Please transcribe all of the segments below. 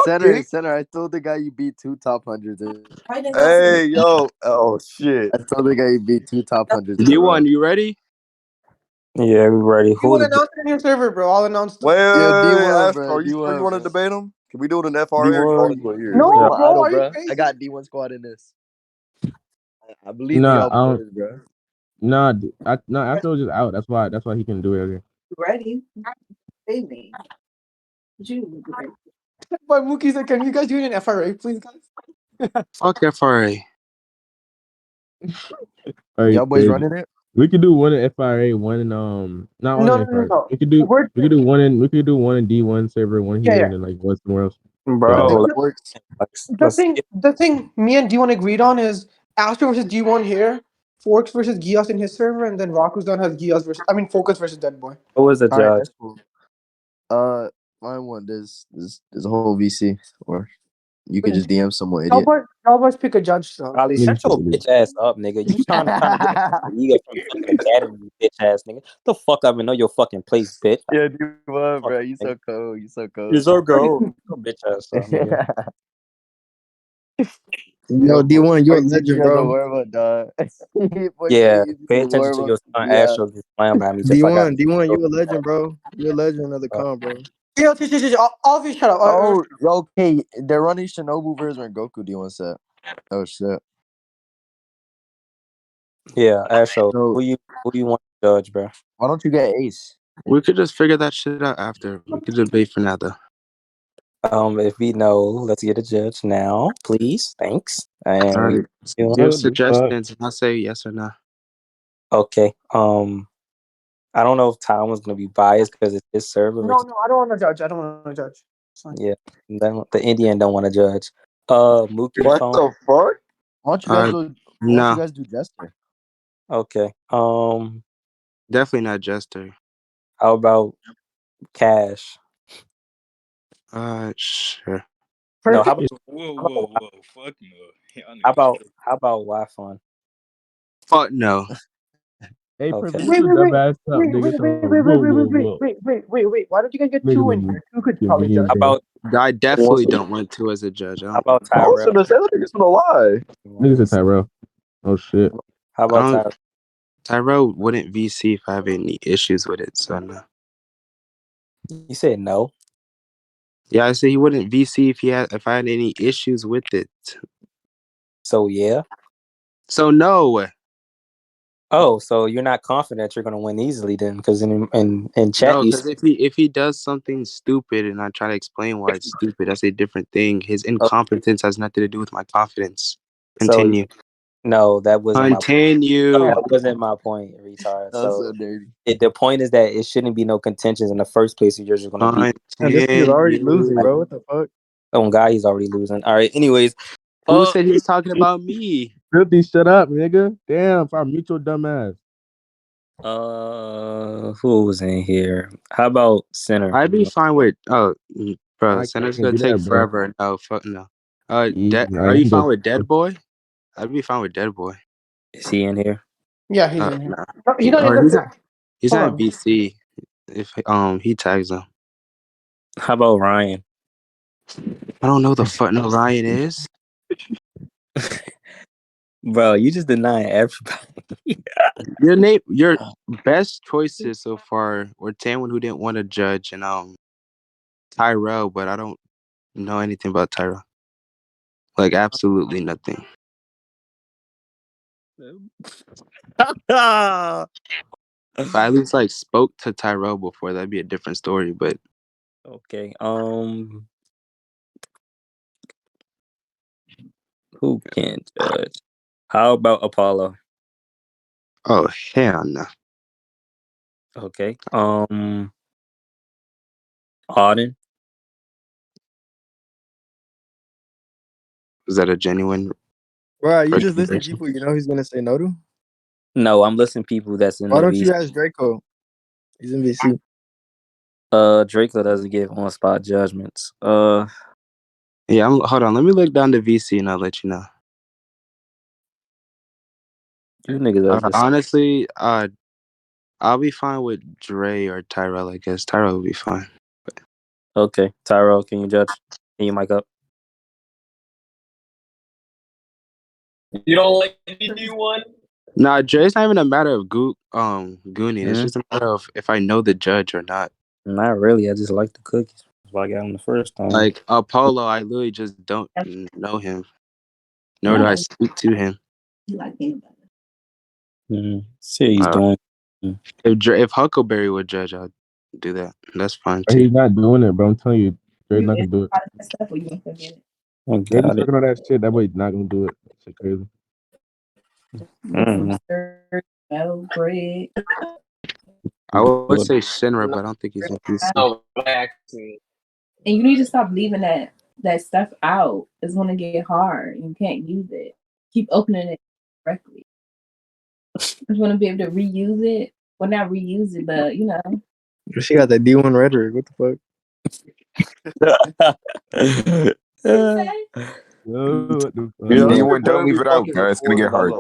Center. I told the guy you beat 2 top hundreds. Hey, yo. Oh, shit. I told the guy you beat 2 top hundreds. D1, you ready? Yeah, we ready. You want to announce it in your server, bro? I'll announce it. Wait, D1, Astro, bro. you D1, want to bro. debate him? Can we do it in FRA or you want to do it here? No, I'm bro, idle, are you bro. crazy? I got D1 squad in this. I believe in Nah, y'all boys, bro. Astro was just out. That's why he can do it again. Ready? Baby. You. But Mookie said, can you guys do it in FRA, please, guys? Fuck FRA. Y'all boys running it? We could do one in FIRA, one in not one in FIRA. No. We could do one in D1 server, one here, and then like one somewhere else. Bro, The thing me and D1 agreed on is Astro versus D1 here, Forks versus Gios in his server, and then Rakuzan has Focus versus Deadboy. who was the All right, judge? that's cool. Mine one. There's a whole VC, or you could just DM someone idiot. Y'all boys pick a judge, so. Ali, shut your bitch ass up, nigga. You trying to get a league from fucking academy, bitch ass nigga. The fuck up and know your fucking place, bitch. Yeah, D1, bro. You so cold. You so cold. You're so cold. Bitch ass up, nigga. Yo, D1, you're a legend, bro. bro. Don't worry about that. Yeah, pay attention to your son Astro gets slammed by me. D1, you a legend, bro. You're a legend of the con, bro. Yo, all of you shut up. Oh, okay. They're running Shinobu versus Rengoku D1 set. Oh shit. Yeah, Astro, So- who you want to judge, bro? Why don't you get Ace? We could just figure that shit out after. We could debate for now, though. If we know, let's get a judge now, please. Thanks. And All right. we Give suggestions, and I'll say yes or no. okay. I don't know if Tom was gonna be biased because it's his server. No, I don't want to judge. It's fine. Yeah, the Indian don't want to judge. Mookie. What the fuck? Why don't you guys do Jester? Okay. Definitely not Jester. How about Cash? Sure. No, how about Whoa. Fuck no. how about Wi-Fi? Fuck no. Hey, Okay. Wait. dumbass up, nigga. Wait. Why don't you guys get two in here? Two could probably judge. How about I definitely don't want to as a judge. how about I was Tyrell? gonna say that nigga's gonna lie. Nigga said Tyrell. Oh shit. How about Tyrell? Tyrell wouldn't VC if I have any issues with it, so no. You said no. Yeah, I said he wouldn't VC if I had any issues with it. So yeah. So no. Oh, so you're not confident you're gonna win easily then? Because in chat, No, you because if he does something stupid and I try to explain why it's stupid, that's a different thing. His incompetence has nothing to do with my confidence. Continue. No, that wasn't my point. Continue. That wasn't my point, retard. That's so dirty. The point is that it shouldn't be no contentions in the first place if you're just gonna beat. And this nigga's already losing, bro. What the fuck? Oh God, he's already losing. All right. Anyways, Who said he was talking about me? Filthy, shut up, nigga. Damn, if I mute your dumb ass. who was in here? How about Center? I'd be fine with bro. Center's can gonna do take that, bro. forever. No, fuck no. Are you he fine goes- with Deadboy? I'd be fine with Deadboy. Is he in here? Yeah, he's in here. Nah. No, he's not in the He's Hold not on. BC. If he tags him. How about Ryan? I don't know the fuck no Ryan is. Bro, you just denying everybody. Your best choices so far were Tanwin, who didn't want to judge, and Tyrell, but I don't know anything about Tyrell. Like absolutely nothing. If I at least like spoke to Tyrell before, that'd be a different story. But Okay. Who can judge? How about Apollo? oh hell no. Okay. Auden. Was that a genuine? Bro, you just listen to people you know he's gonna say no to? No, I'm listening to people that's in Why the don't you VC. ask Draco? He's in VC. Draco doesn't give on spot judgments. Yeah, hold on. Let me look down the VC and I'll let you know. You niggas are Honestly, I'll be fine with Dre or Tyrell. I guess Tyrell will be fine. okay. Tyrell, can you judge? Can you mic up? You don't like D1? Nah, Dre, it's not even a matter of gooning. It's just a matter of if I know the judge or not. Not really. I just like the cookies. That's why I got him the first time. Like Apollo, I literally just don't know him, nor do I speak to him. You like him. See, he's doing. If Huckleberry would judge, I'd do that. That's fine too. He's not doing it, bro. I'm telling you, Dre's not gonna do it. Stuff, or you gonna forget it? Dre be talking all that shit. That boy's not gonna do it. That shit crazy. No bread. I would say Shinra, but I don't think he's in PC. And you need to stop leaving that stuff out. It's gonna get hard. You can't use it. Keep opening it correctly. You want to be able to reuse it. Well, not reuse it, but you know. She got that D1 rhetoric. What the fuck? What the fuck? D1, don't leave it out, guys. It's gonna get hard.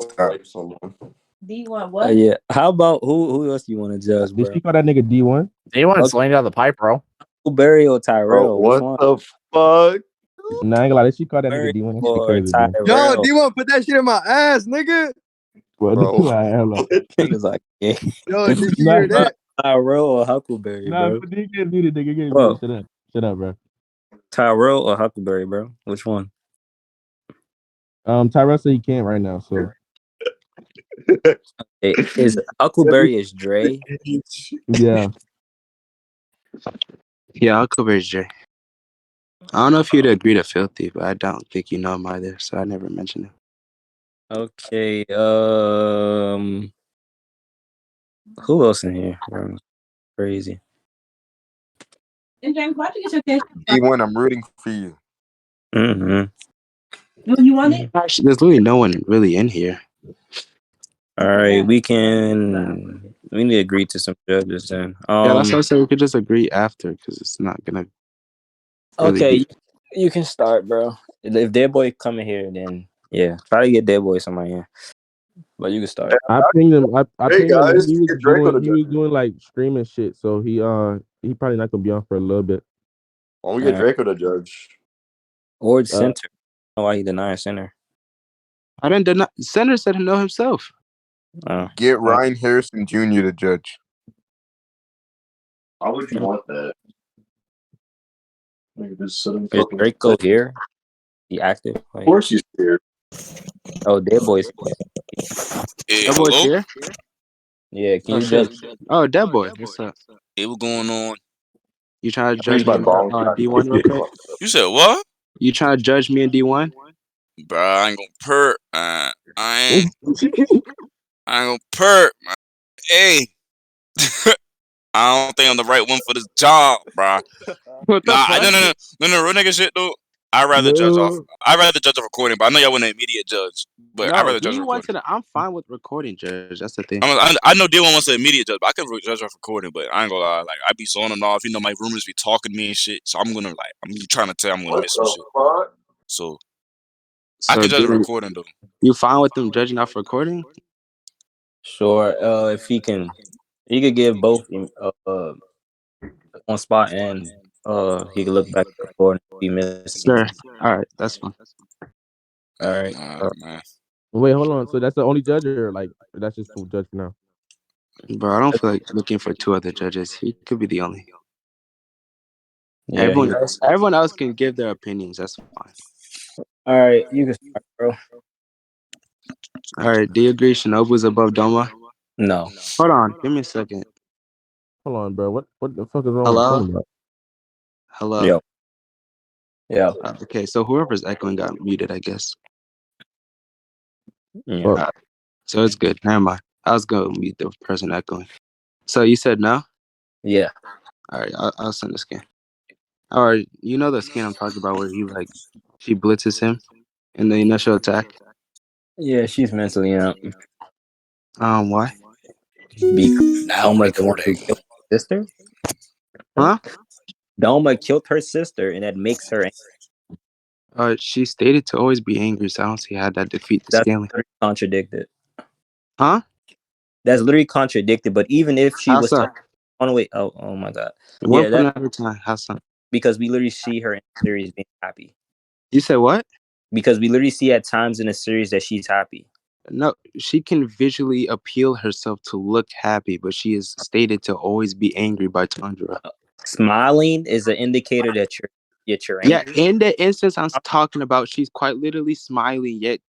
D1 what? Yeah. How about who else you want to judge, bro? Did she call that nigga D1? D1 slammed out the pipe, bro. Huckleberry or Tyrell? Bro, what the fuck? Nah, I ain't gonna lie. Did she call that nigga D1? That shit crazy, bro. Yo, D1, put that shit in my ass, nigga. Bro, Niggas like, yeah. Yo, did you hear that? Tyrell or Huckleberry, Nah, bro? but you get muted, nigga. Get Bro. muted. Shut up, bro. Tyrell or Huckleberry, bro? Which one? Tyrell said he can't right now, so. Is Huckleberry is Dre? Yeah. Yeah, Huckleberry's Dre. I don't know if you'd agree to Filthy, but I don't think you know him either, so I never mentioned him. Okay. Who else in here? Bro? Crazy. And James, why'd you get your cash? D1, I'm rooting for you. Well, you want it? Actually, there's literally no one really in here. All right, we need to agree to some judges then. Yeah, that's why I said we could just agree after, because it's not gonna. Really Okay, you can start, bro. If Deadboy coming here, then yeah, try to get Deadboy somebody in. But you can start. I pinged him. I Hey, pinged him. guys, He get Draco to was doing like streaming shit, so he probably not gonna be on for a little bit. Why don't we get Draco to judge? Or Center. I don't know why he denying Center. I didn't deny. Center said no himself. Get Ryan Harrison Jr. to judge. Why would you want that? Is Draco here? He active? Of course he's here. Oh, Deadboy's Hey, Deadboy's hello? here? Yeah, can you judge? Oh, Deadboy, what's up? Hey, what going on? You trying to judge me and D1 real quick? You said what? You trying to judge me and D1? Bro, I ain't gonna perk, man. I ain't gonna perk, man. Hey. I don't think I'm the right one for this job, bro. No, real nigga shit, though. I'd rather judge off recording, but I know y'all want an immediate judge. But I'd rather judge recording. I'm fine with recording, Judge. That's the thing. I know D1 wants an immediate judge, but I can judge off recording. But I ain't gonna lie, like I be so on and off. You know, my roomers be talking to me and shit. So I'm trying to tell I'm gonna miss some shit. So I can judge recording though. You fine with them judging off recording? Sure. If he could give both on spot and he could look back at the recording and be missing. Sure. All right, that's fine. All right. Man. Wait, hold on. So that's the only judge, or like that's just the judge for now? Bro, I don't feel like looking for two other judges. He could be the only. Yeah, everyone else can give their opinions. That's fine. All right, you can start, bro. All right, do you agree Shinobu's above Doma? No. Hold on, give me a second. Hold on, bro. What the fuck is wrong Hello? with Doma? Hello. Yo. Yeah. Okay, so whoever's echoing got muted, I guess. Yeah. So it's good. Never mind. I was going to mute the person echoing. So you said no? Yeah. All right, I'll send the scan. All right, you know the scan I'm talking about where she blitzes him in the initial attack? Yeah, she's mentally out. Why? Because Doma killed her sister? Huh? Doma killed her sister, and that makes her angry. She stated to always be angry, so I don't see how that defeats the scaling. That's contradicted. Huh? That's literally contradicted, but even if she How was so? oh my god. One point at a time. How so? Because we literally see her in the series being happy. You said what? Because we literally see at times in the series that she's happy. No, she can visually appeal herself to look happy, but she is stated to always be angry by Tanjiro. Smiling is an indicator that you're angry. Yeah, in the instance I'm talking about, she's quite literally smiling, yet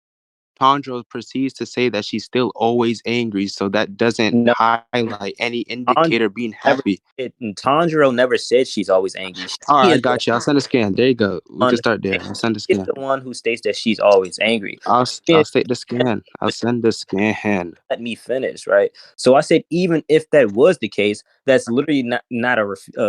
Tanjiro proceeds to say that she's still always angry, so that doesn't highlight any indicator being happy. Tanjiro never said she's always angry. All right, I got you. I'll send a scan. There you go. We can start there. I'll send a He's scan. the one who states that she's always angry. I'll state the scan. I'll send the scan. Let me finish, right? So I said, even if that was the case, that's literally not a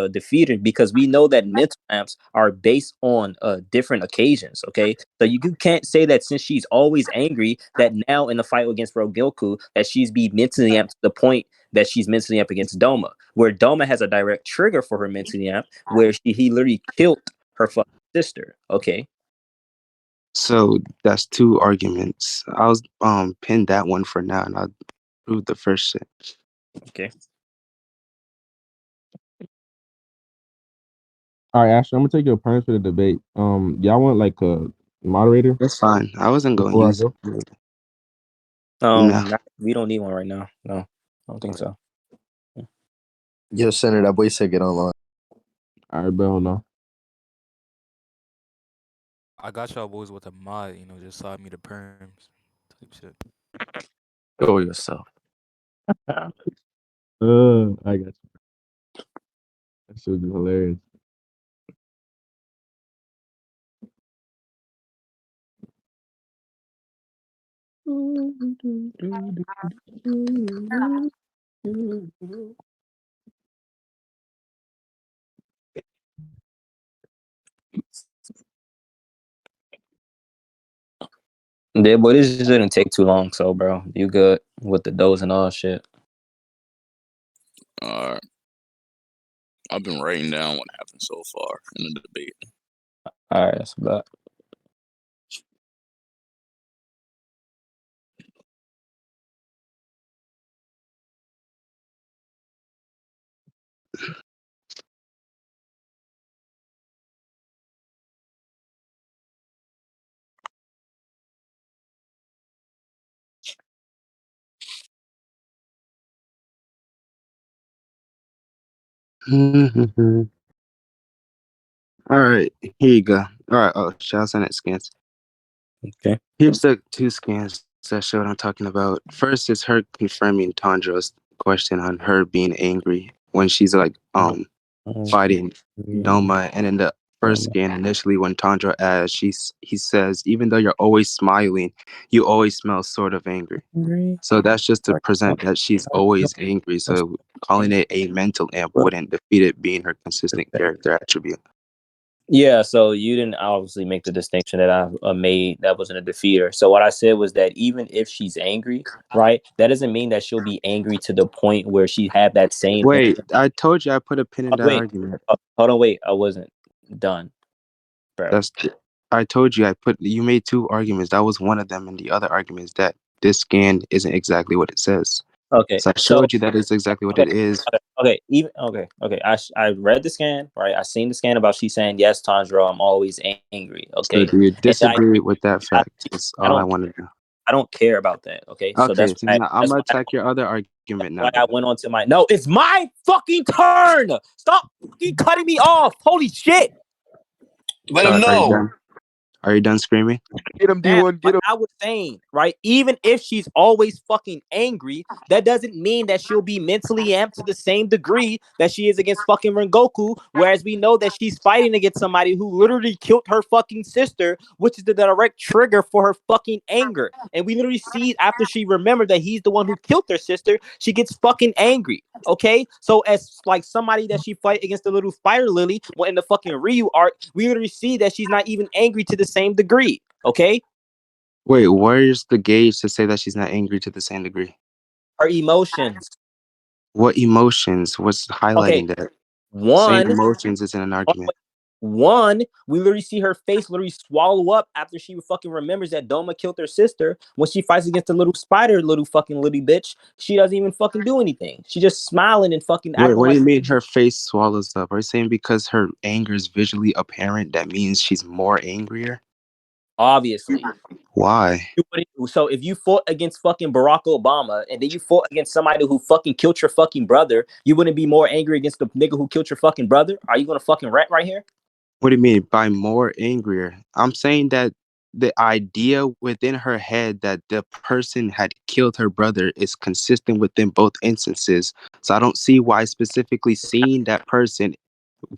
defeater, because we know that mental amps are based on different occasions. Okay, so you can't say that since she's always angry, that now in the fight against Rengoku, that she's be mentally amped to the point that she's mentally up against Doma, where Doma has a direct trigger for her mentally amp, where he literally killed her fucking sister. Okay. So that's two arguments. I'll pin that one for now, and I'll prove the first shit. Okay. All right, Ashley, I'm gonna take your turn for the debate. Y'all want like a moderator? That's fine. I wasn't going to Before I use go? it. No. We don't need one right now. No, I don't think so. Yo, Senator, that boy said get online. All right, Bell, no. I got y'all boys with a mod, you know, just slide me the perms type shit. Go yourself. I got you. That shit was hilarious. Yeah, but this didn't take too long, so bro, you good with the dose and all shit. Alright. I've been writing down what happened so far in the debate. Alright, that's about. All right, here you go. All right, shall I send it scans? Okay. Here's the two scans that show what I'm talking about. First is her confirming Tanjiro's question on her being angry when she's like fighting Doma, and in the first scan initially when Tanjiro asks, he says, even though you're always smiling, you always smell sort of angry. So that's just to present that she's always angry. So calling it a mental amp wouldn't defeat it being her consistent character attribute. Yeah, so you didn't obviously make the distinction that I made. That wasn't a defeater. So what I said was that even if she's angry, right, that doesn't mean that she'll be angry to the point where she had that same. Wait, I told you I put a pin in that argument. Hold on, wait, I wasn't done, bro. I told you you made two arguments. That was one of them, and the other argument is that this scan isn't exactly what it says. Okay, so I showed you that it's exactly what it is. Okay. I read the scan, right? I seen the scan about she saying, yes, Tanjiro, I'm always angry. Okay. So do you disagree with that fact? That's all I want to know. I don't care about that. Okay. So Okay, that's so now I'm gonna attack your other argument now. Why I went on to my no, it's my fucking turn. Stop fucking cutting me off. Holy shit. Let him know. Are you done screaming? Get him, D1. Get him. I was saying, right? Even if she's always fucking angry, that doesn't mean that she'll be mentally amped to the same degree that she is against fucking Rengoku. Whereas we know that she's fighting against somebody who literally killed her fucking sister, which is the direct trigger for her fucking anger. And we literally see after she remembered that he's the one who killed her sister, she gets fucking angry. Okay, so as like somebody that she fight against the little fire lily in the fucking Ryu arc, we literally see that she's not even angry to the same degree. Okay. Wait, where's the gauge to say that she's not angry to the same degree? Her emotions. What emotions? What's highlighting that? One, saying emotions isn't an argument. One, we literally see her face literally swallow up after she fucking remembers that Doma killed her sister. When she fights against the little spider, little bitch, she doesn't even fucking do anything. She just smiling and fucking Wait, acting what do like. you mean her face swallows up? Are you saying because her anger is visually apparent, that means she's more angrier? Obviously. Why? So if you fought against fucking Barack Obama and then you fought against somebody who fucking killed your fucking brother, you wouldn't be more angry against the nigga who killed your fucking brother? Are you gonna fucking rant right here? What do you mean by more angrier? I'm saying that the idea within her head that the person had killed her brother is consistent within both instances. So I don't see why specifically seeing that person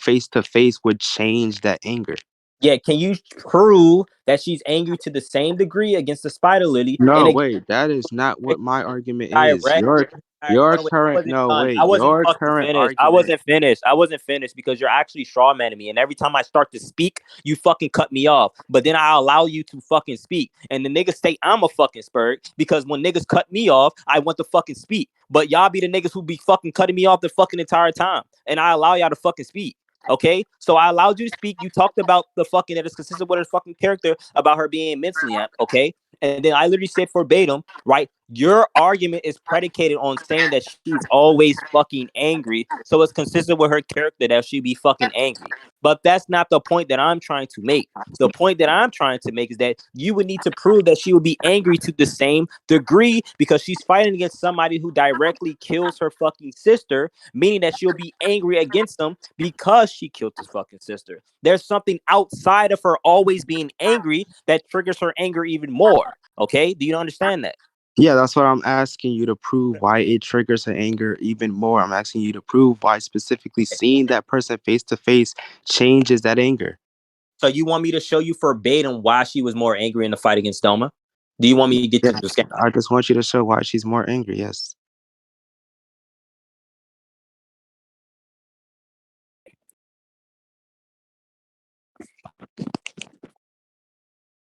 face to face would change that anger. Yeah, can you prove that she's angry to the same degree against the spider lily? No, And wait, that is not what my argument is. direct. Your No, wait, I current wasn't no done. wait, I wasn't your fucking current finished. argument. I wasn't finished because you're actually straw manning me. And every time I start to speak, you fucking cut me off. But then I allow you to fucking speak. And the niggas say I'm a fucking spurg because when niggas cut me off, I want to fucking speak. But y'all be the niggas who be fucking cutting me off the fucking entire time. And I allow y'all to fucking speak. Okay, so I allowed you to speak. You talked about the fucking that is consistent with her fucking character about her being mentally amped. Okay, and then I literally said verbatim, right? Your argument is predicated on saying that she's always fucking angry, so it's consistent with her character that she be fucking angry. But that's not the point that I'm trying to make. The point that I'm trying to make is that you would need to prove that she would be angry to the same degree because she's fighting against somebody who directly kills her fucking sister, meaning that she'll be angry against them because she killed his fucking sister. There's something outside of her always being angry that triggers her anger even more. Okay? Do you understand that? Yeah, that's what I'm asking you to prove why it triggers her anger even more. I'm asking you to prove why specifically seeing that person face to face changes that anger. So you want me to show you verbatim why she was more angry in the fight against Doma? Do you want me to get Yeah, to the scam? I just want you to show why she's more angry. Yes.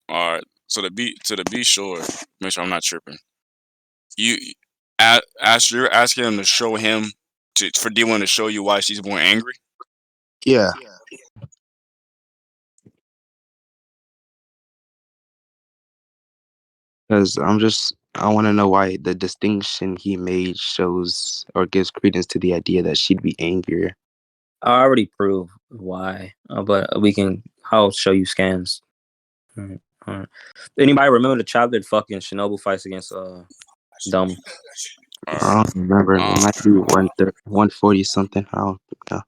All right. So to be sure, make sure I'm not tripping. You you're asking him to show him for D1 to show you why she's more angry. Yeah. Because I want to know why the distinction he made shows or gives credence to the idea that she'd be angrier. I already proved why, but I'll show you scans. All right, all right. Anybody remember the chapter that fucking Shinobu fights against Doma? I don't remember. It might be 140 something. I don't know.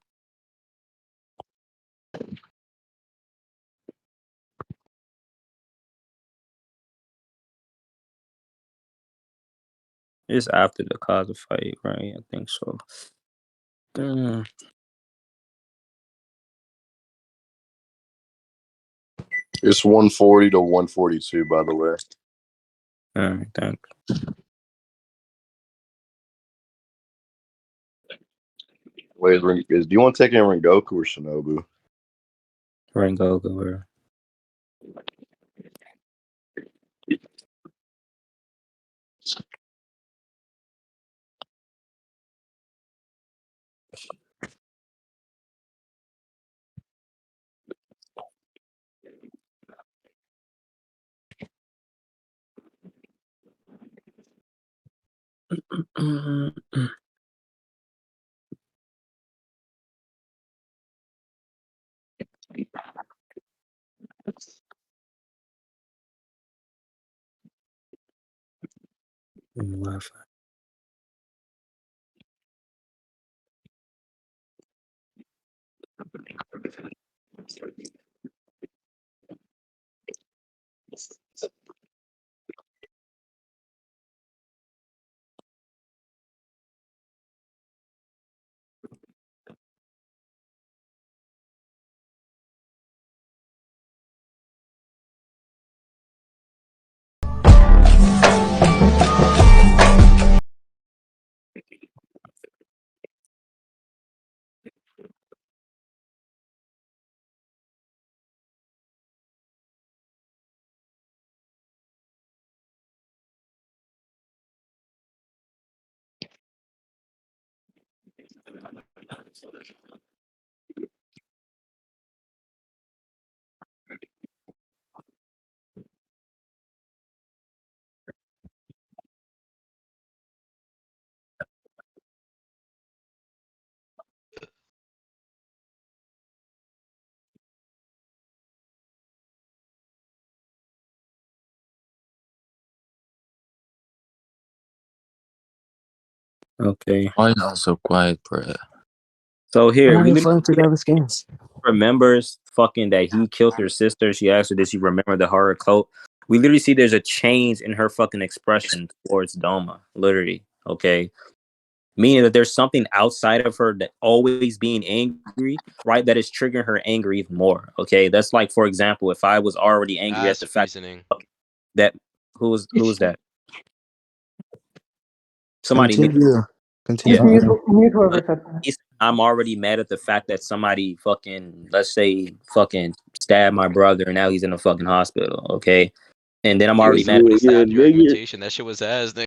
It's after the Kaza fight, right? I think so. It's 140 to 142, by the way. All right, thanks. Wait, do you want to take in Rengoku or Shinobu? Rengoku. Wi-Fi. Okay. Why y'all so quiet, bro? So here we literally to grab skins. remembers fucking that he killed her sister. She asked her, "Did she remember the horror cult?" We literally see there's a change in her fucking expression towards Doma. Literally, okay, meaning that there's something outside of her that always being angry, right? That is triggering her anger even more. Okay, that's like, for example, if I was already angry at the fact that who was that? Somebody knew. Continue. Yeah. Mute whoever said that. I'm already mad at the fact that somebody fucking, let's say, fucking stabbed my brother and now he's in a fucking hospital. Okay. And then I'm already mad. That shit was ass. Nigga.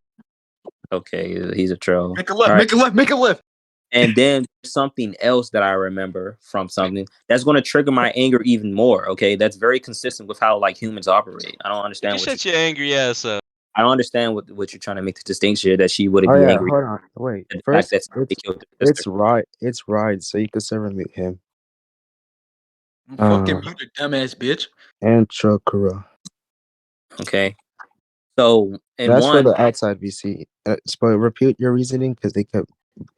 Okay. He's a troll. Make a left. All right. Make a left. Make a left. And then something else that I remember from something that's going to trigger my anger even more. Okay. That's very consistent with how like humans operate. I don't understand Just what shut your angry ass up. I don't understand what you're trying to make the distinction here that she wouldn't Oh be yeah, angry hold on. Wait. at the fact First, that somebody killed her it's sister. right. It's right. So you can serve mute him. Fucking muted, dumbass bitch. And Chokura. Okay. So in That's for one, the outside VC. But repeat your reasoning because they kept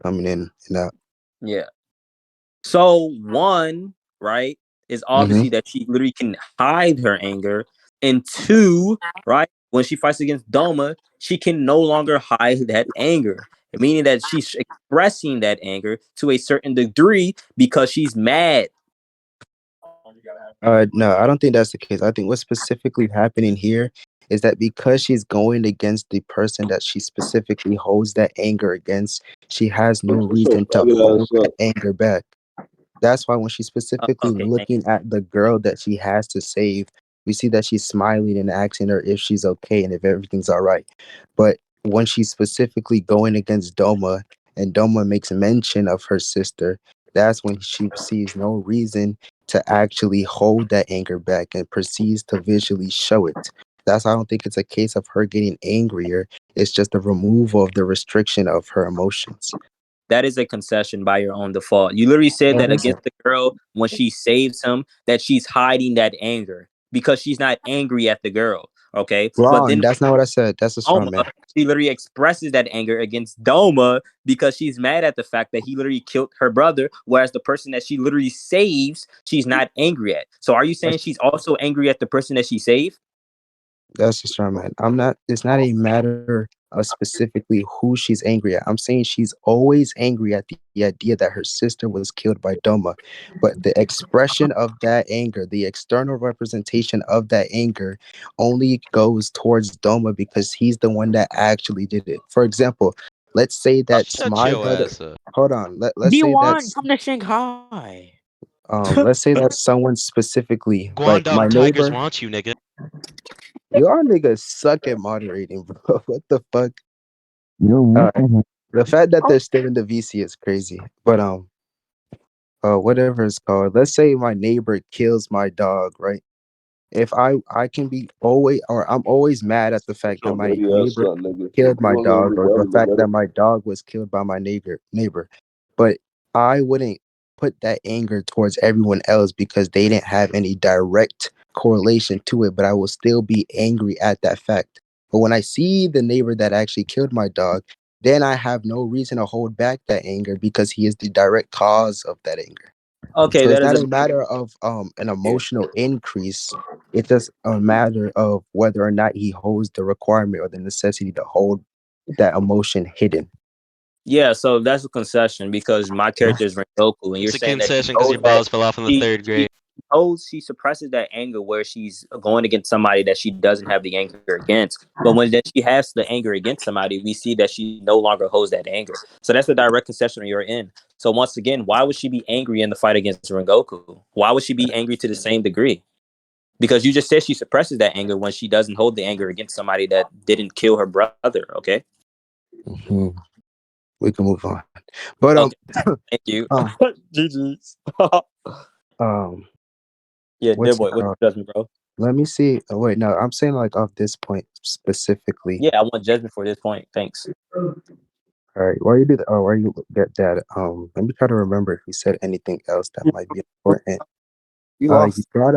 coming in and out. yeah. So one, right, is obviously that she literally can hide her anger. And two, right, when she fights against Doma, she can no longer hide that anger. Meaning that she's expressing that anger to a certain degree because she's mad. No, I don't think that's the case. I think what's specifically happening here is that because she's going against the person that she specifically holds that anger against, she has no reason to hold that anger back. That's why when she's specifically Okay, looking at the girl that she has to save, we see that she's smiling and asking her if she's okay and if everything's all right. But when she's specifically going against Doma and Doma makes mention of her sister, that's when she sees no reason to actually hold that anger back and proceeds to visually show it. That's why I don't think it's a case of her getting angrier. It's just a removal of the restriction of her emotions. that is a concession by your own default. You literally said that against the girl when she saves him, that she's hiding that anger because she's not angry at the girl. Okay. Wrong. But then That's not what I said. That's a strong Doma, man. she literally expresses that anger against Doma because she's mad at the fact that he literally killed her brother, whereas the person that she literally saves, she's not angry at. So are you saying she's also angry at the person that she saved? That's a strong man. It's not a matter of specifically who she's angry at. I'm saying she's always angry at the idea that her sister was killed by Doma. But the expression of that anger, the external representation of that anger only goes towards Doma because he's the one that actually did it. For example, let's say that's Shut my your brother. ass up. Hold on. Let's say that's come to Shanghai. let's say that someone specifically like my Guangdong Tigers neighbor. want you, nigga. Y'all niggas suck at moderating, bro. What the fuck? Yo, The fact that they're still in the VC is crazy. But whatever it's called. Let's say my neighbor kills my dog, right? If I can be always, or I'm always mad at the fact that my neighbor killed my dog, or the fact that my dog was killed by my neighbor. But I wouldn't put that anger towards everyone else because they didn't have any direct correlation to it, but I will still be angry at that fact. But when I see the neighbor that actually killed my dog, then I have no reason to hold back that anger because he is the direct cause of that anger. Okay, So that it's is not a a matter of an emotional increase. It's just a matter of whether or not he holds the requirement or the necessity to hold that emotion hidden. yeah. So that's a concession because my character is Rengoku, and you're It's a saying that she concession because your knows that balls fell off in the third grade. she suppresses that anger where she's going against somebody that she doesn't have the anger against. But when that she has the anger against somebody, we see that she no longer holds that anger. So that's the direct concession you're in. So once again, why would she be angry in the fight against Rengoku? Why would she be angry to the same degree? Because you just said she suppresses that anger when she doesn't hold the anger against somebody that didn't kill her brother. Okay. Mm-hmm. We can move on. But Okay. Thank you. GG's. Yeah, what's Deadboy, what's your judgment, bro? let me see. Oh, wait, no, I'm saying like off this point specifically. Yeah, I want judgment for this point. Thanks. All right, why you do that? Oh, why you get that? Let me try to remember if you said anything else that might be important. You lost. You brought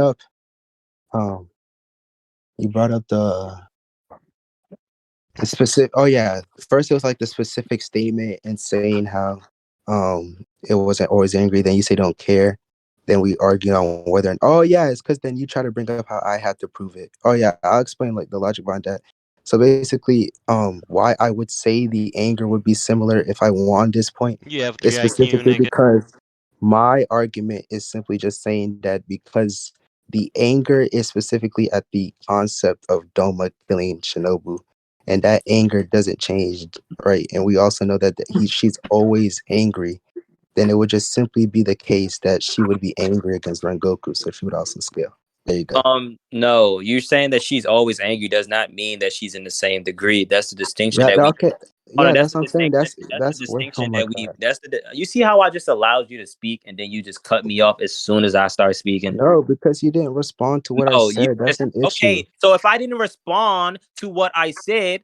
up the The specific. Oh yeah. First, it was like the specific statement and saying how it wasn't always angry. Then you say don't care. Then we argue on whether. Oh yeah, it's because then you try to bring up how I have to prove it. Oh yeah, I'll explain like the logic behind that. So basically, why I would say the anger would be similar if I won this point You have is 3 IQ, specifically nigga. because my argument is simply just saying that because the anger is specifically at the concept of Doma killing Shinobu, and that anger doesn't change, right? And we also know that she's always angry. Then it would just simply be the case that she would be angry against Rengoku, so she would also scale. There you go. No, you're saying that she's always angry does not mean that she's in the same degree. That's the distinction Yeah, that we. okay. Hold on, Yeah, that's that's the what I'm saying. distinction. That's the That's what. Oh distinction my that we. god. You see how I just allowed you to speak and then you just cut me off as soon as I start speaking. No, because you didn't respond to what I No, you said. That's just an issue. okay. So if I didn't respond to what I said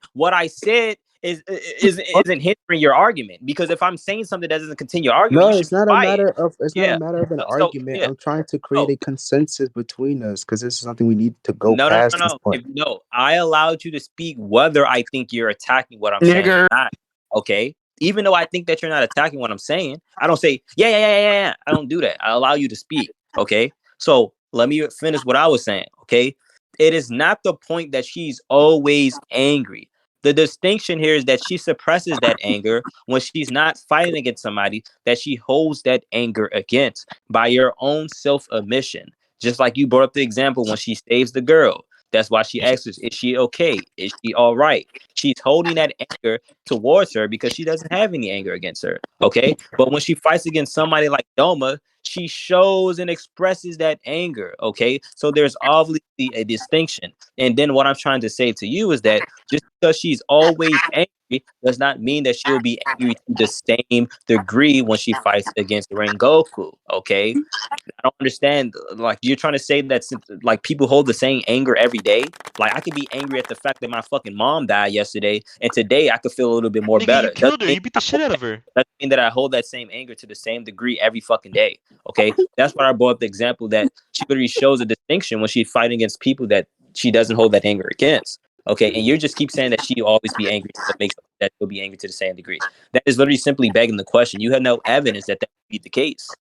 isn't hindering your argument because if I'm saying something that doesn't continue your argument, No, you should it's be not a quiet. matter of Yeah. an So argument. yeah. I'm trying to create No. a consensus between us because this is something we need to go No, no, no, past this no. point. No, I allowed you to speak whether I think you're attacking what I'm saying or Nigger. not. Okay. Even though I think that you're not attacking what I'm saying, I don't say, yeah. I don't do that. I allow you to speak. Okay. So let me finish what I was saying. Okay. It is not the point that she's always angry. The distinction here is that she suppresses that anger when she's not fighting against somebody that she holds that anger against by your own self admission. Just like you brought up the example when she saves the girl. That's why she asks, is she okay? Is she all right? She's holding that anger towards her because she doesn't have any anger against her. Okay. But when she fights against somebody like Doma, she shows and expresses that anger. Okay. So there's obviously a distinction. And then what I'm trying to say to you is that just because she's always angry does not mean that she'll be angry to the same degree when she fights against Rengoku. Okay. I don't understand. Like you're trying to say that like people hold the same anger every day. Like I could be angry at the fact that my fucking mom died yesterday, and today I could feel a little bit more Nigga, you better. Doesn't killed her. mean You beat the shit out of her. doesn't mean that I hold that same anger to the same degree every fucking day. Okay, that's why I brought up the example that she literally shows a distinction when she's fighting against people that she doesn't hold that anger against. Okay, and you just keep saying that she always be angry, so it makes that she'll be angry to the same degree. That is literally simply begging the question. You have no evidence that that would be the case.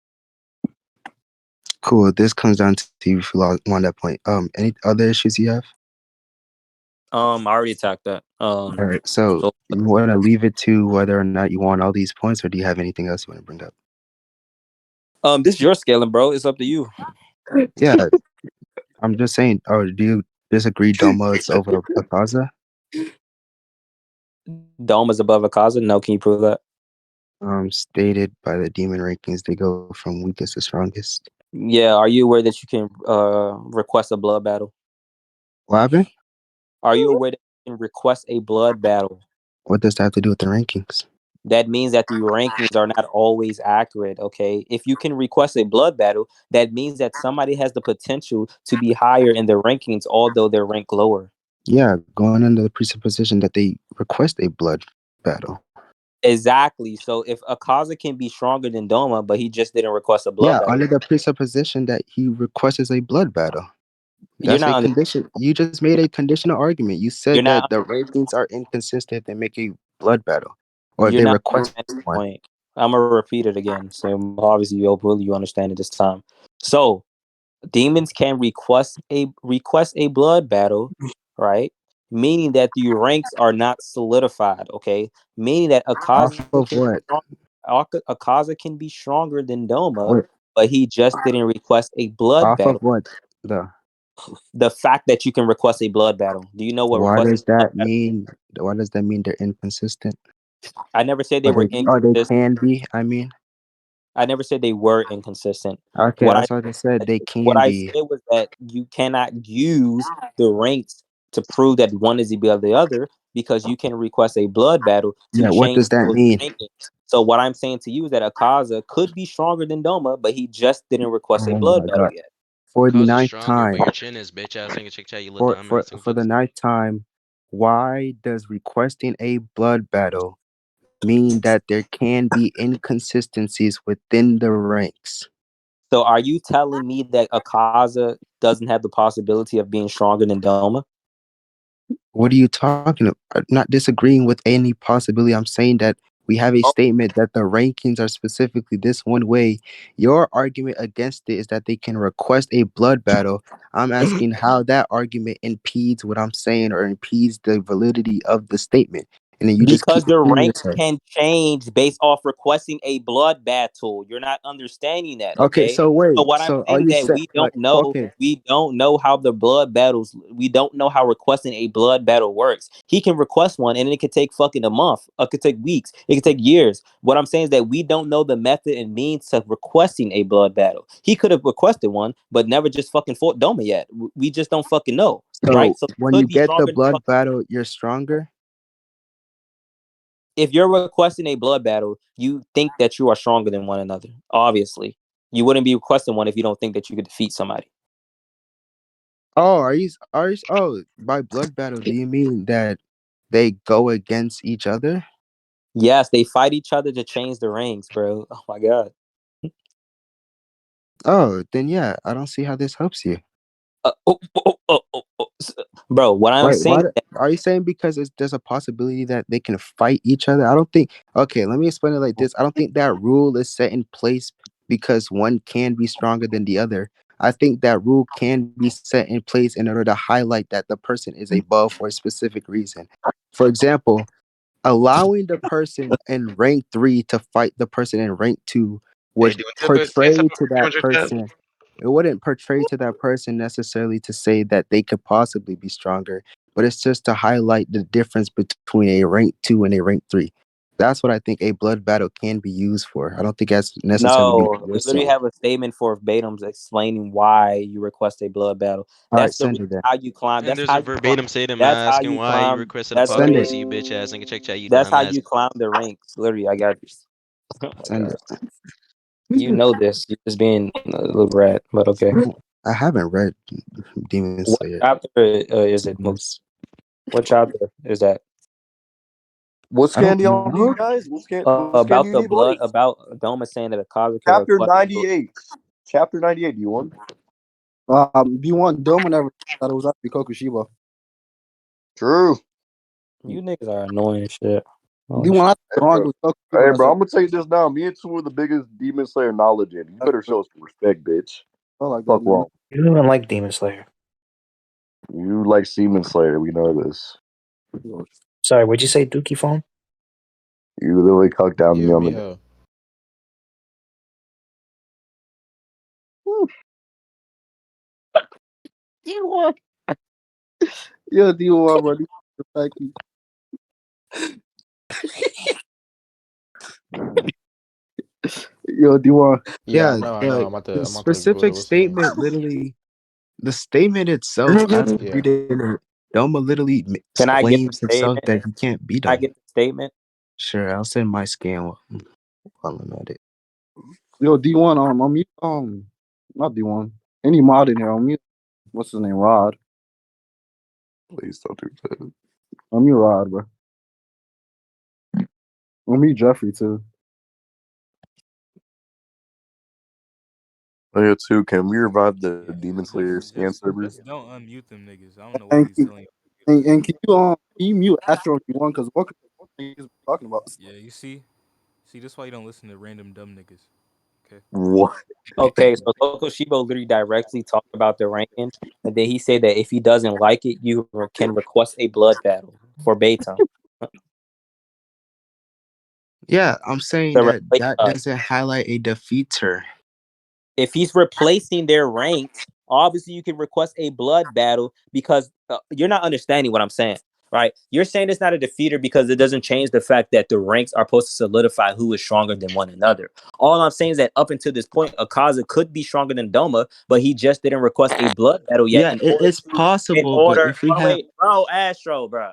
Cool. This comes down to you if you want that point. Any other issues you have? I already attacked that. All right. So you want to leave it to whether or not you want all these points, or do you have anything else you want to bring up? This is your scaling, bro. It's up to you. Yeah, I'm just saying. Oh, do you disagree? Doma is over Akaza. Dome is above Akaza. No, can you prove that? Stated by the demon rankings, they go from weakest to strongest. Yeah. Are you aware that you can request a blood battle? What happened? Are you aware that you can request a blood battle? What does that have to do with the rankings? That means that the rankings are not always accurate. Okay. If you can request a blood battle, that means that somebody has the potential to be higher in the rankings, although they're ranked lower. Yeah, going under the presupposition that they request a blood battle. Exactly. So if Akaza can be stronger than Doma, but he just didn't request a blood Yeah, battle, under the presupposition that he requests a blood battle. you're That's a not. condition. You just made a conditional argument. You You're said that not. the rankings are inconsistent. They make a blood battle, or if You're they not request understanding the one. point. I'm gonna repeat it again. So obviously you understand it this time. So demons can request a blood battle, right? Meaning that the ranks are not solidified. Okay, meaning that Off of what? Akaza can be stronger than Doma, What? but he just didn't request a blood Off of battle. what? The. The fact that you can request a blood battle. Do you know what Why requesting does a blood that battle? mean? Why does that mean they're inconsistent? I never said they were Or they inconsistent. can be. I mean, I never said they were inconsistent. okay, What I that's what I said. They what can I be. said was that you cannot use the ranks to prove that one is above the other because you can request a blood battle to Yeah, what change does that those mean? rankings. So what I'm saying to you is that Akaza could be stronger than Doma, but he just didn't request a Oh blood my battle god! yet. For the Cause is ninth stronger, but time, your chin is bitch ass nigga chick chat, you little dumbass for the nigga. ninth time, why does requesting a blood battle mean that there can be inconsistencies within the ranks? So are you telling me that Akaza doesn't have the possibility of being stronger than Doma? What are you talking about? I'm not disagreeing with any possibility. I'm saying that we have a Oh, statement that the rankings are specifically this one way. Your argument against it is that they can request a blood battle. I'm asking how that argument impedes what I'm saying or impedes the validity of the statement. And then you just because keep the repeating ranks yourself. can change based off requesting a blood battle. You're not understanding that, Okay, okay? so So wait. what I'm So are saying you that saying like okay? we don't know how the blood battles, we don't know how requesting a blood battle works. He can request one and it could take fucking a month, it could take weeks, it could take years. What I'm saying is that we don't know the method and means to requesting a blood battle. He could have requested one, but never just fucking fought Doma yet. We just don't fucking know, right? So So he when could you be get the stronger than blood fucking. battle, you're stronger. If you're requesting a blood battle, you think that you are stronger than one another. Obviously, you wouldn't be requesting one if you don't think that you could defeat somebody. Oh, oh, by blood battle, do you mean that they go against each other? Yes, they fight each other to change the rings, bro. Oh my god. Oh, then yeah, I don't see how this helps you. Bro, what I'm Wait, saying what are you saying? Because there's a possibility that they can fight each other. I don't think. Okay, let me explain it like this. I don't think that rule is set in place because one can be stronger than the other. I think that rule can be set in place in order to highlight that the person is above for a specific reason. For example, allowing the person in rank 3 to fight the person in rank 2 Hey, would doing portray something to that with your chat? person, it wouldn't portray to that person necessarily to say that they could possibly be stronger, but it's just to highlight the difference between a rank 2 and a rank 3. That's what I think a blood battle can be used for. I don't think that's necessarily be no, we you're literally saying. have a statement for Batums explaining why you request a blood battle. All right, That's the send reason it then. how you climb. And That's there's how a you climb. verbatim statement That's how asking you why you climb. requested a That's fuck Send it. pussy, you literally bitch ass nigga. Check chat, you that's how dumbass. you climb the ranks. Literally, I got this. Oh my Send god, it. you know this. You're just being a little rat, but okay. I haven't read Demon What Slayer. chapter is it, Moose? What chapter is that? What's I don't candy on you know. guys? What's candy About you the need, blood, boys? about Doma saying that a Kaza can Chapter request. 98. Chapter 98, you want? B1 Doma never thought it was actually Kokushiba. True. You niggas are annoying as shit. Holy B1 shit. I Hey, wrong bro. with Kokushiba. Hey, That's bro, a I'm gonna tell you this now. Me and two are the biggest Demon Slayer knowledge in. You better show some respect, bitch. I like that, Fuck man. wrong. You don't even like Demon Slayer. You like Seaman Slayer, we know this. Sorry, what'd you say, Dookie phone? You literally cucked down Yeah, me on me the how. D1. Yeah, D1, bro. Thank you. Yo, D1. Yeah, Yeah, I know. the I'm about to go to specific what's the name? statement literally, the statement itself, as Yeah. reading it, Doma literally Can I get the claims himself statement? that he can't beat Can I him. get the statement? Sure, I'll send my scan while I'm at it. Yo, D1, on mute, not D1. Any mod in here, on mute. What's his name? Rod. Please don't do that. On mute, Rod, bro. On mute, Jeffrey, too. Oh, yeah, too. Can we revive the Yeah, Demon Slayer scan server? just don't unmute them niggas. I don't know why And, he's telling you. and can you mute Astro if you want? Because what niggas talking about? Yeah, you see, that's why you don't listen to random dumb niggas. Okay. What? Okay, so Loco Shibo literally directly talked about the ranking, and then he said that if he doesn't like it, you can request a blood battle for Beta Yeah, I'm saying to that replace that us. doesn't highlight a defeater. If he's replacing their ranks, obviously you can request a blood battle because you're not understanding what I'm saying, right? You're saying it's not a defeater because it doesn't change the fact that the ranks are supposed to solidify who is stronger than one another. All I'm saying is that up until this point, Akaza could be stronger than Doma, but he just didn't request a blood battle yet Yeah, it's in possible, but order. if we Oh, have wait, bro, Astro, bro,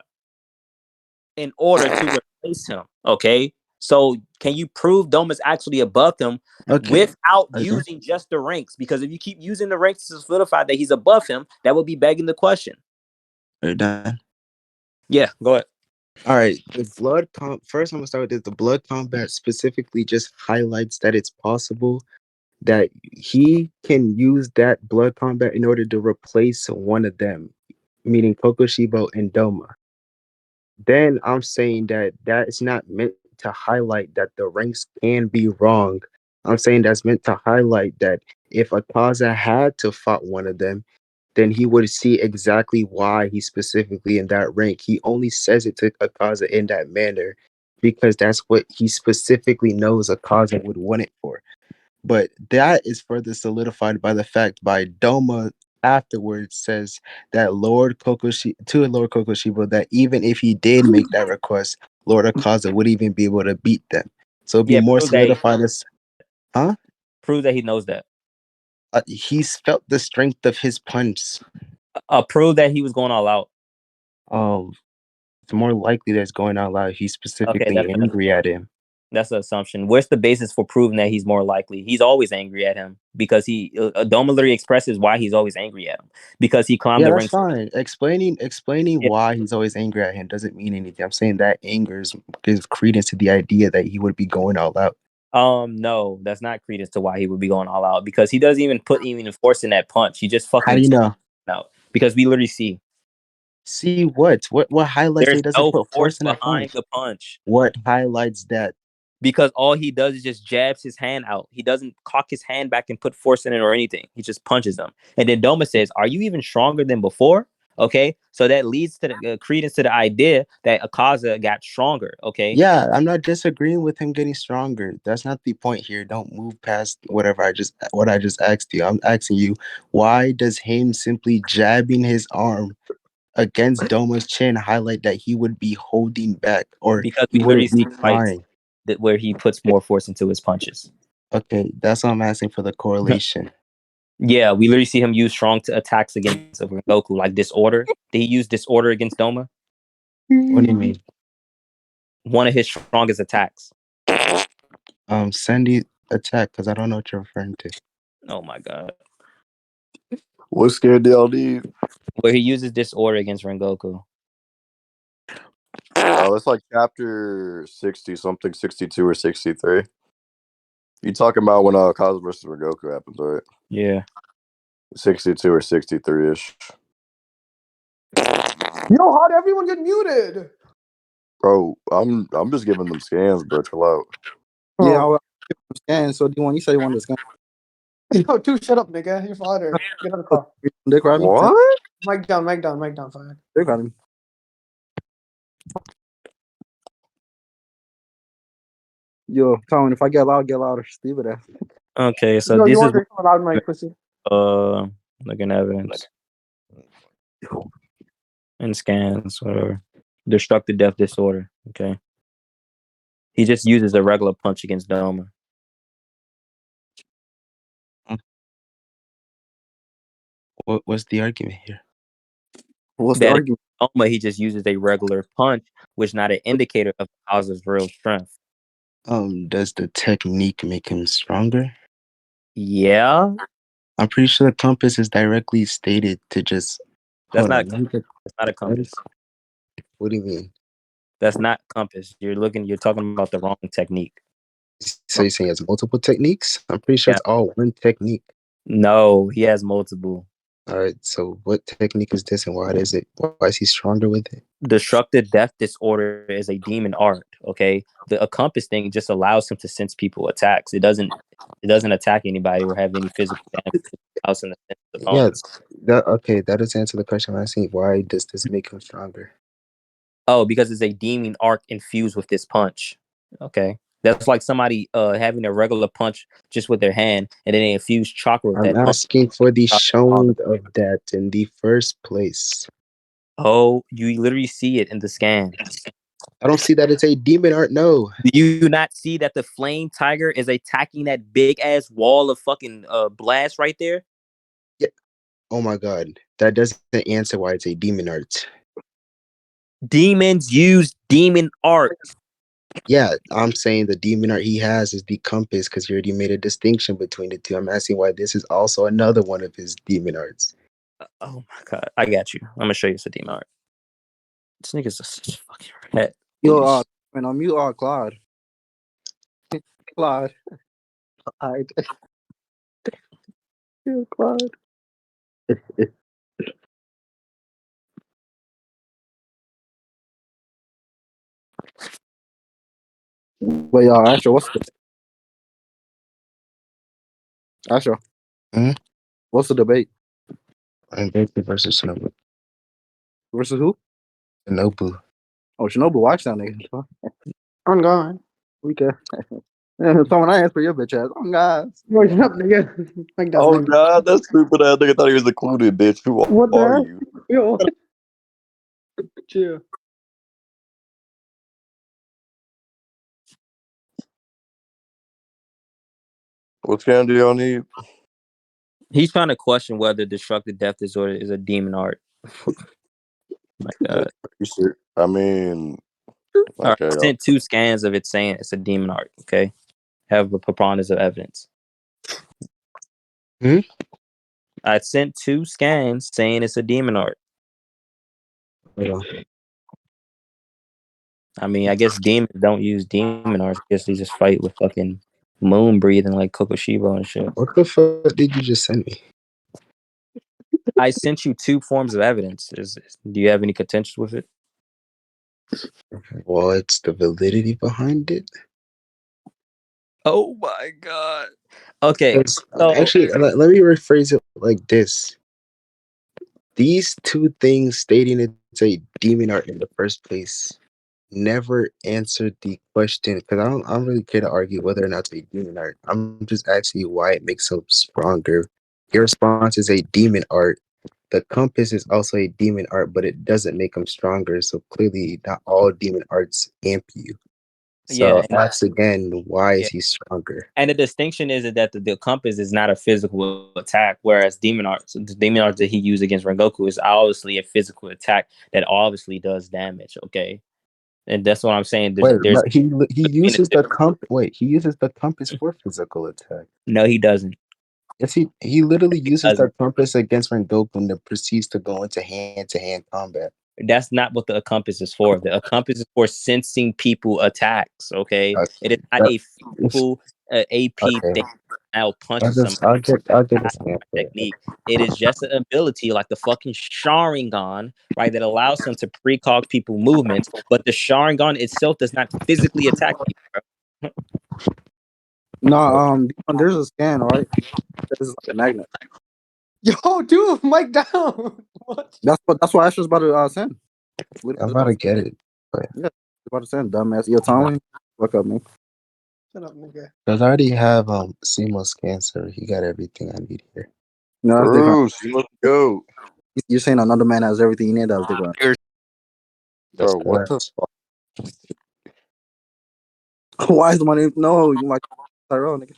in order to replace him. Okay, so can you prove Doma's actually above him okay, without are you done? using just the ranks? Because if you keep using the ranks to solidify that he's above him, that would be begging the question. Are you done? Yeah, go ahead. All right, first I'm gonna start with this. The blood combat specifically just highlights that it's possible that he can use that blood combat in order to replace one of them. meaning Kokoshibo and Doma. Then I'm saying that that is not meant to highlight that the ranks can be wrong. I'm saying that's meant to highlight that if Akaza had to fight one of them, then he would see exactly why he's specifically in that rank. He only says it to Akaza in that manner because that's what he specifically knows Akaza would want it for. But that is further solidified by the fact by Doma afterwards says that Lord Kokoshiba that even if he did make that request, Lord Akaza would even be able to beat them. So it'd be Yeah, more prove that. solidified as huh? Prove that he knows that. He's felt the strength of his punch. Prove that he was going all out. It's more likely that it's going out loud. He's Okay, specifically angry at him. That's an assumption. Where's the basis for proving that he's more likely? He's always angry at him because he Doma literally expresses why he's always angry at him because he climbed Yeah, the that's ranks. fine. Explaining Yeah. why he's always angry at him doesn't mean anything. I'm saying that anger gives credence to the idea that he would be going all out. No, that's not credence to why he would be going all out because he doesn't even put even force in that punch. He just How do fucking you know? out because we literally see. See what? What highlights that There's he doesn't no put force force in that behind punch? the punch. What highlights that? Because all he does is just jabs his hand out. He doesn't cock his hand back and put force in it or anything. He just punches them. And then Doma says, "Are you even stronger than before?" Okay, so that leads to the credence to the idea that Akaza got stronger. Okay, Yeah, I'm not disagreeing with him getting stronger. That's not the point here. Don't move past what I just asked you. I'm asking you, why does him simply jabbing his arm against Doma's chin highlight that he would be holding back or because he we literally wouldn't be see fights trying? that where he puts more force into his punches. Okay, that's what I'm asking for the correlation. Yeah, we literally see him use strong attacks against Rengoku, like disorder. Did he use disorder against Doma? What do you mean? One of his strongest attacks. Send the attack because I don't know what you're referring to. Oh my god. What scared DLD? Where he uses disorder against Rengoku. Oh, it's like chapter 60 something, 62 or 63. You talking about when Kazu versus Rengoku happens, right? Yeah. 62 or 63 ish. Yo, how'd everyone get muted? Bro, I'm just giving them scans, bro. Chill out. Yeah, I'll scan. So D1, you say you want to scan? Yo, two, shut up, nigga. You're father. Get out of the car. Dick ride me? What? Mic down, mic down, mic down, fine. Dick ride me. Yo, Colin, if I get loud, get louder. Stupid ass. Okay, so Yo, this you is want to loud mic, pussy? looking at evidence and scans, whatever. Destructive death disorder. Okay. He just uses a regular punch against Doma. What's the argument here? What's the That argument? Doma, he just uses a regular punch, which is not an indicator of Kazu's real strength. Does the technique make him stronger? Yeah. I'm pretty sure the compass is directly stated to just That's hold not. on. That's not a compass. What do you mean? That's not compass. You're talking about the wrong technique. So you're saying he has multiple techniques? I'm pretty sure Yeah. it's all one technique. No, he has multiple. All right. So what technique is this, and why is it? Why is he stronger with it? Destructive death disorder is a demon art. Okay, a compass thing just allows him to sense people attacks. It doesn't attack anybody or have any physical damage. It allows him to sense opponents. Yes. That okay. That does answer the question I'm asking. Why does this make him stronger? Oh, because it's a demon arc infused with this punch. Okay, that's like somebody having a regular punch just with their hand, and then they infuse chakra with I'm that punch. asking for the showing of that in the first place. Oh, you literally see it in the scans. I don't see that it's a demon art. No. Do you not see that the flame tiger is attacking that big ass wall of fucking blast right there? Yeah. Oh my god. That doesn't answer why it's a demon art. Demons use demon art. Yeah, I'm saying the demon art he has is the compass because you already made a distinction between the two. I'm asking why this is also another one of his demon arts. Oh my god, I got you. I'm gonna show you some demon art. This nigga's such a fucking rat. Yo, man, I'm mute. Claude. Claude. Alright. Yo, Claude. But Astro, Astro? What's the debate? Rengoku versus Shinobu. Versus who? Shinobu. Oh, Shinobu, watch that nigga. On God. We can. Someone I answer your bitch ass. Oh God. What's up, nigga? Like that. Oh God, that stupid ass nigga thought he was included, bitch. Who What the are hell? you? Yo. Chill. What scan do y'all need? He's trying to question whether destructive death disorder is a demon art. My God. I mean, All okay. right, I sent 2 scans of it saying it's a demon art. Okay, have a preponderance of evidence. I sent 2 scans saying it's a demon art. I mean, I guess demons don't use demon arts. I guess they just fight with fucking moon breathing like Kokoshibo and shit. What the fuck did you just send me? I sent you 2 forms of evidence. Do you have any contention with it? What's the validity behind it? Oh my God. Okay. Actually, let me rephrase it like this. These 2 things stating it's a demon art in the first place never answered the question, because I don't really care to argue whether or not it's a demon art. I'm just asking you why it makes them stronger. Your response is a demon art. The compass is also a demon art, but it doesn't make them stronger. So clearly, not all demon arts amp you. So ask again, why is he stronger? And the distinction is that the compass is not a physical attack, whereas the demon arts that he used against Rengoku is obviously a physical attack that obviously does damage. Okay, and that's what I'm saying. But he uses the compass. Wait, he uses the compass for physical attack. No, he doesn't. Yes, he literally uses the compass against Rengoku and then proceeds to go into hand-to-hand combat. That's not what the compass is for. The compass is for sensing people attacks. Okay, it is not a physical AP thing. I'll punch somebody. I'll get this technique. It is just an ability like the fucking Sharingan, right, that allows him to precog people movements, but the Sharingan itself does not physically attack people, bro. No, there's a scan, right? This is like a magnet. Yo, dude, mic down. What? That's what Astro's about to send. I'm about to get it. Yeah, about to send, dumbass. Yo, Tommy, fuck up, man. Shut up, nigga. Because I already have CMOS scan, so he got everything I need here. No, that's different. Bruce, let's go. You're saying another man has everything you need. That's different. Bro, what the fuck? Why is the money? No, you might Tyrell, nigga.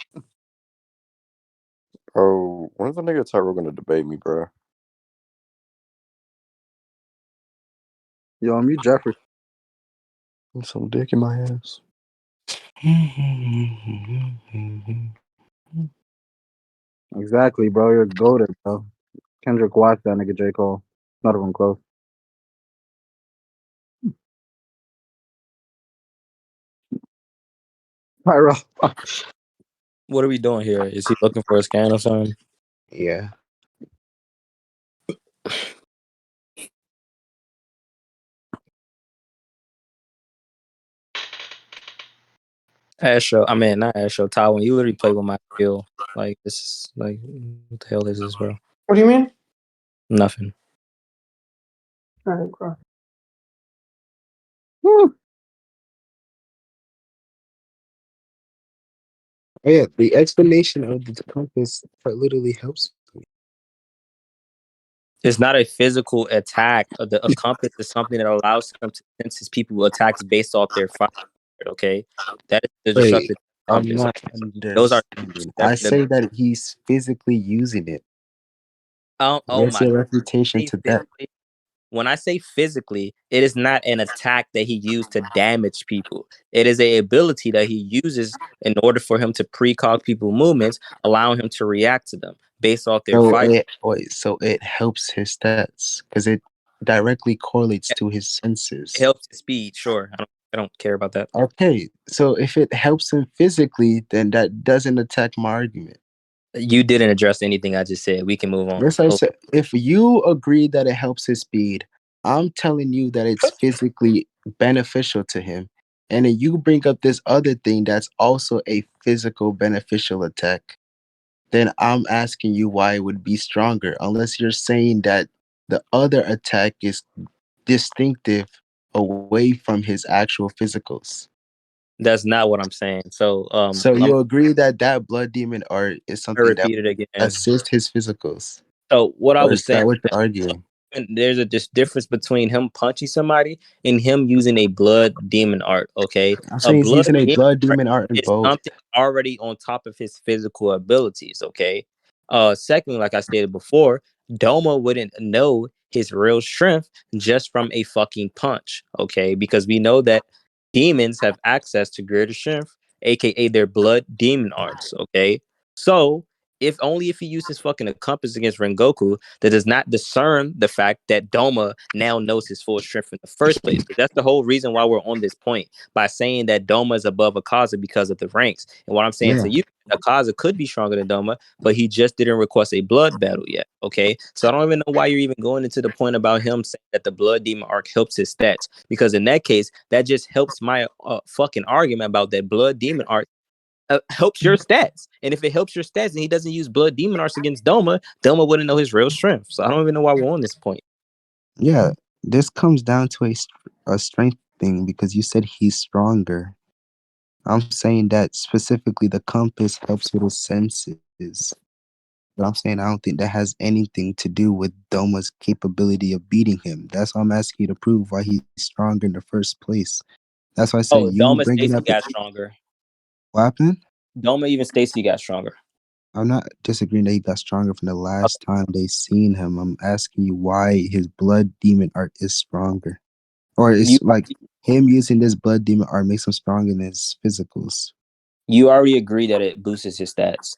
Bro, when's the nigga Tyrell gonna debate me, bro? Yo, I'm you, Jeffrey. Some dick in my ass. Exactly, bro. You're goated, bro. Kendrick watch that nigga J. Cole. Not even close. Tyrell. What are we doing here? Is he looking for a scan or something? Yeah. Astro, I mean not Astro, Tywin, you literally play with my skill. Like this is like what the hell is this, bro? What do you mean? Nothing. Alright, bro. Oh, yeah, the explanation of the compass literally helps me. It's not a physical attack. A compass is something that allows him to sense his people attacks based off their fire. Okay, that is the destructive I'm compass. not Those are understanding. I say that he's physically using it. oh Where's my! your reputation to that? When I say physically, it is not an attack that he used to damage people. It is a ability that he uses in order for him to precog people movements, allowing him to react to them based off their fight. So it helps his stats because it directly correlates to his senses. It helps his speed, sure. I don't care about that. Okay, so if it helps him physically, then that doesn't attack my argument. You didn't address anything I just said. We can move on. Yes, I said if you agree that it helps his speed, I'm telling you that it's physically beneficial to him, and then you bring up this other thing that's also a physical beneficial attack, then I'm asking you why it would be stronger, unless you're saying that the other attack is distinctive away from his actual physicals. That's not what I'm saying. So So you agree that that blood demon art is I something that repeat it again. assist his physicals, So what I or was is saying, that what you're arguing? there's a difference between him punching somebody and him using a blood demon art. Okay, I'm a saying he's blood using a demon blood art demon art in is both. something already on top of his physical abilities. Okay. Secondly, like I stated before, Doma wouldn't know his real strength just from a fucking punch. Okay, because we know that demons have access to greater strength, aka their blood demon arts. Okay, so if only if he uses fucking a compass against Rengoku, that does not discern the fact that Doma now knows his full strength in the first place. Because that's the whole reason why we're on this point, by saying that Doma is above Akaza because of the ranks. And what I'm saying Yeah. to you, Akaza could be stronger than Doma, but he just didn't request a blood battle yet. Okay. So I don't even know why you're even going into the point about him saying that the blood demon arc helps his stats. Because in that case, that just helps my fucking argument about that blood demon arc helps your stats. And if it helps your stats and he doesn't use blood demon arts against Doma, Doma wouldn't know his real strength. So I don't even know why we're on this point. Yeah, this comes down to a strength thing because you said he's stronger. I'm saying that specifically the compass helps with his senses. But I'm saying I don't think that has anything to do with Doma's capability of beating him. That's why I'm asking you to prove why he's stronger in the first place. That's why I said Oh, you Doma bringing Stacy up it. got stronger. What happened? Doma even Stacy got stronger. I'm not disagreeing that he got stronger from the last time they seen him. I'm asking you why his blood demon art is stronger. Or You it's like him using this blood demon art makes him stronger than his physicals. you already agree that it boosts his stats.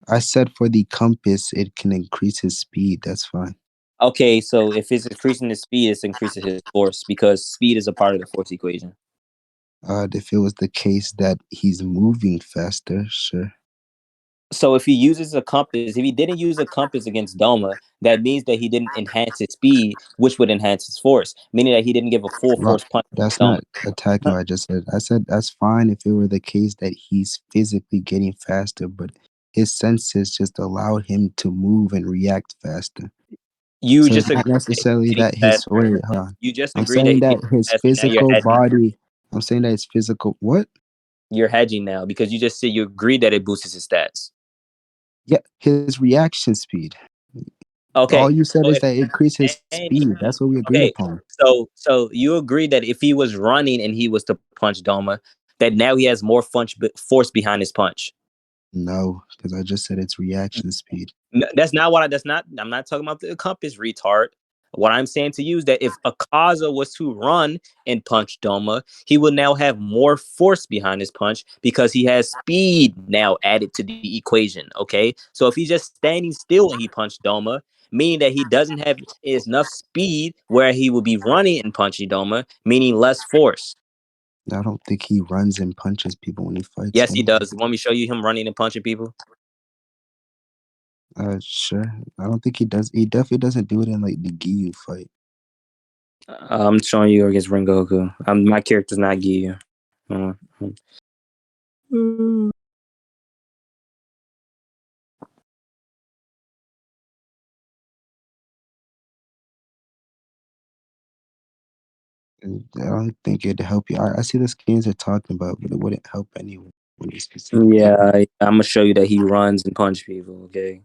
I said for the compass, it can increase his speed. That's fine. Okay, so if it's increasing his speed, it's increasing his force because speed is a part of the force equation. If it was the case that he's moving faster, sure. So if he uses a compass, if he didn't use a compass against Doma, that means that he didn't enhance his speed, which would enhance his force, meaning that he didn't give a full Well, force punch that's to Doma. not attacking what I just said. I said that's fine if it were the case that he's physically getting faster, but his senses just allowed him to move and react faster. You So just it's agree not necessarily getting that his faster. wait, hold on. You just I'm agree that saying he's that getting his faster. Now you're physical hedging. body. I'm saying that his physical what? You're hedging now because you just said you agree that it boosts his stats. Yeah, his reaction speed. All Okay, you said so is if that it increases speed. That's what we agreed okay, upon. so you agree that if he was running and he was to punch Doma, that now he has more force behind his punch. No, because I just said it's reaction speed. That's not what I. That's not. I'm not talking about the compass, retard. What I'm saying to you is that if Akaza was to run and punch Doma, he would now have more force behind his punch because he has speed now added to the equation. Okay, so if he's just standing still and he punched Doma, meaning that he doesn't have enough speed where he will be running and punching Doma, meaning less force. I don't think he runs and punches people when he fights Yes, he anyway. does. You want me to show you him running and punching people? Sure. I don't think he does. He definitely doesn't do it in like the Giyu fight. I'm showing you against Rengoku. My character's not Giyu. And I don't think it'd help you. I see the skins they're talking about, but it wouldn't help anyone when you specifically. Yeah, I'm gonna show you that he runs and punch people. Okay,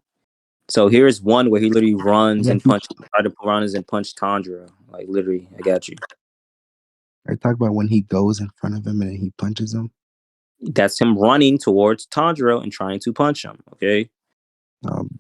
so here's one where he literally runs Yeah, and punch, try to runs and punch Tundra. Like literally, I got you. I talk about when he goes in front of him and then he punches him. That's him running towards Tundra and trying to punch him. Okay,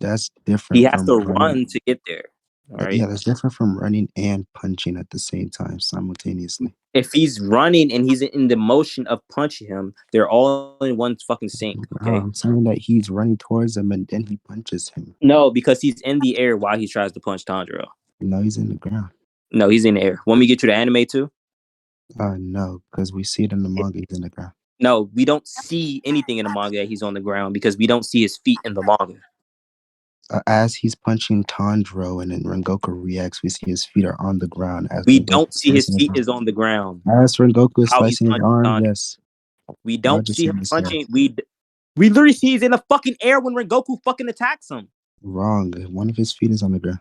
That's he different has from to running. run to get there. All right. Yeah, that's different from running and punching at the same time simultaneously. If he's running and he's in the motion of punching him, they're all in one fucking sync. Okay. I'm saying that he's running towards him and then he punches him. No, because he's in the air while he tries to punch Tundra. No, he's in the ground. No, he's in the air. Want me to get you the anime too? No, because we see it in the manga. He's in the ground. No, we don't see anything in the manga that he's on the ground because we don't see his feet in the manga. As he's punching Tanjiro and then Rengoku reacts, we see his feet are on the ground as We Rengoku don't is see his slicing his feet arm. is on the ground. As Rengoku is How he's slicing his punching arm, Tanjiro. yes. We Y'all don't just see saying him this punching. We literally see he's in the fucking air when Rengoku fucking attacks him. wrong. One of his feet is on the ground.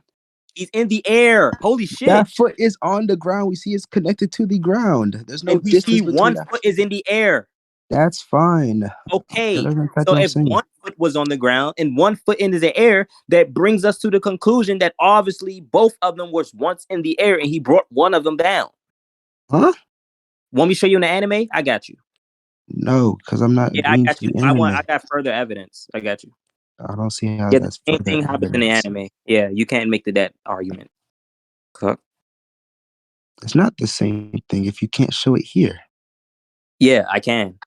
He's in the air. Holy shit. That foot is on the ground. We see it's connected to the ground. There's no And we see distance between one that. foot is in the air. That's fine. Okay. That doesn't affect So what I'm if saying. one foot was on the ground and one foot in the air, that brings us to the conclusion that obviously both of them was once in the air and he brought one of them down. Huh? Want me to show you in the anime? I got you. No, because I'm not Yeah, I agreeing got to you. the anime. I got further evidence. I got you. I don't see how Yeah, the that's same further thing happens in the evidence. anime. Yeah, you can't make that argument. Okay. It's not the same thing if you can't show it here. Yeah, I can.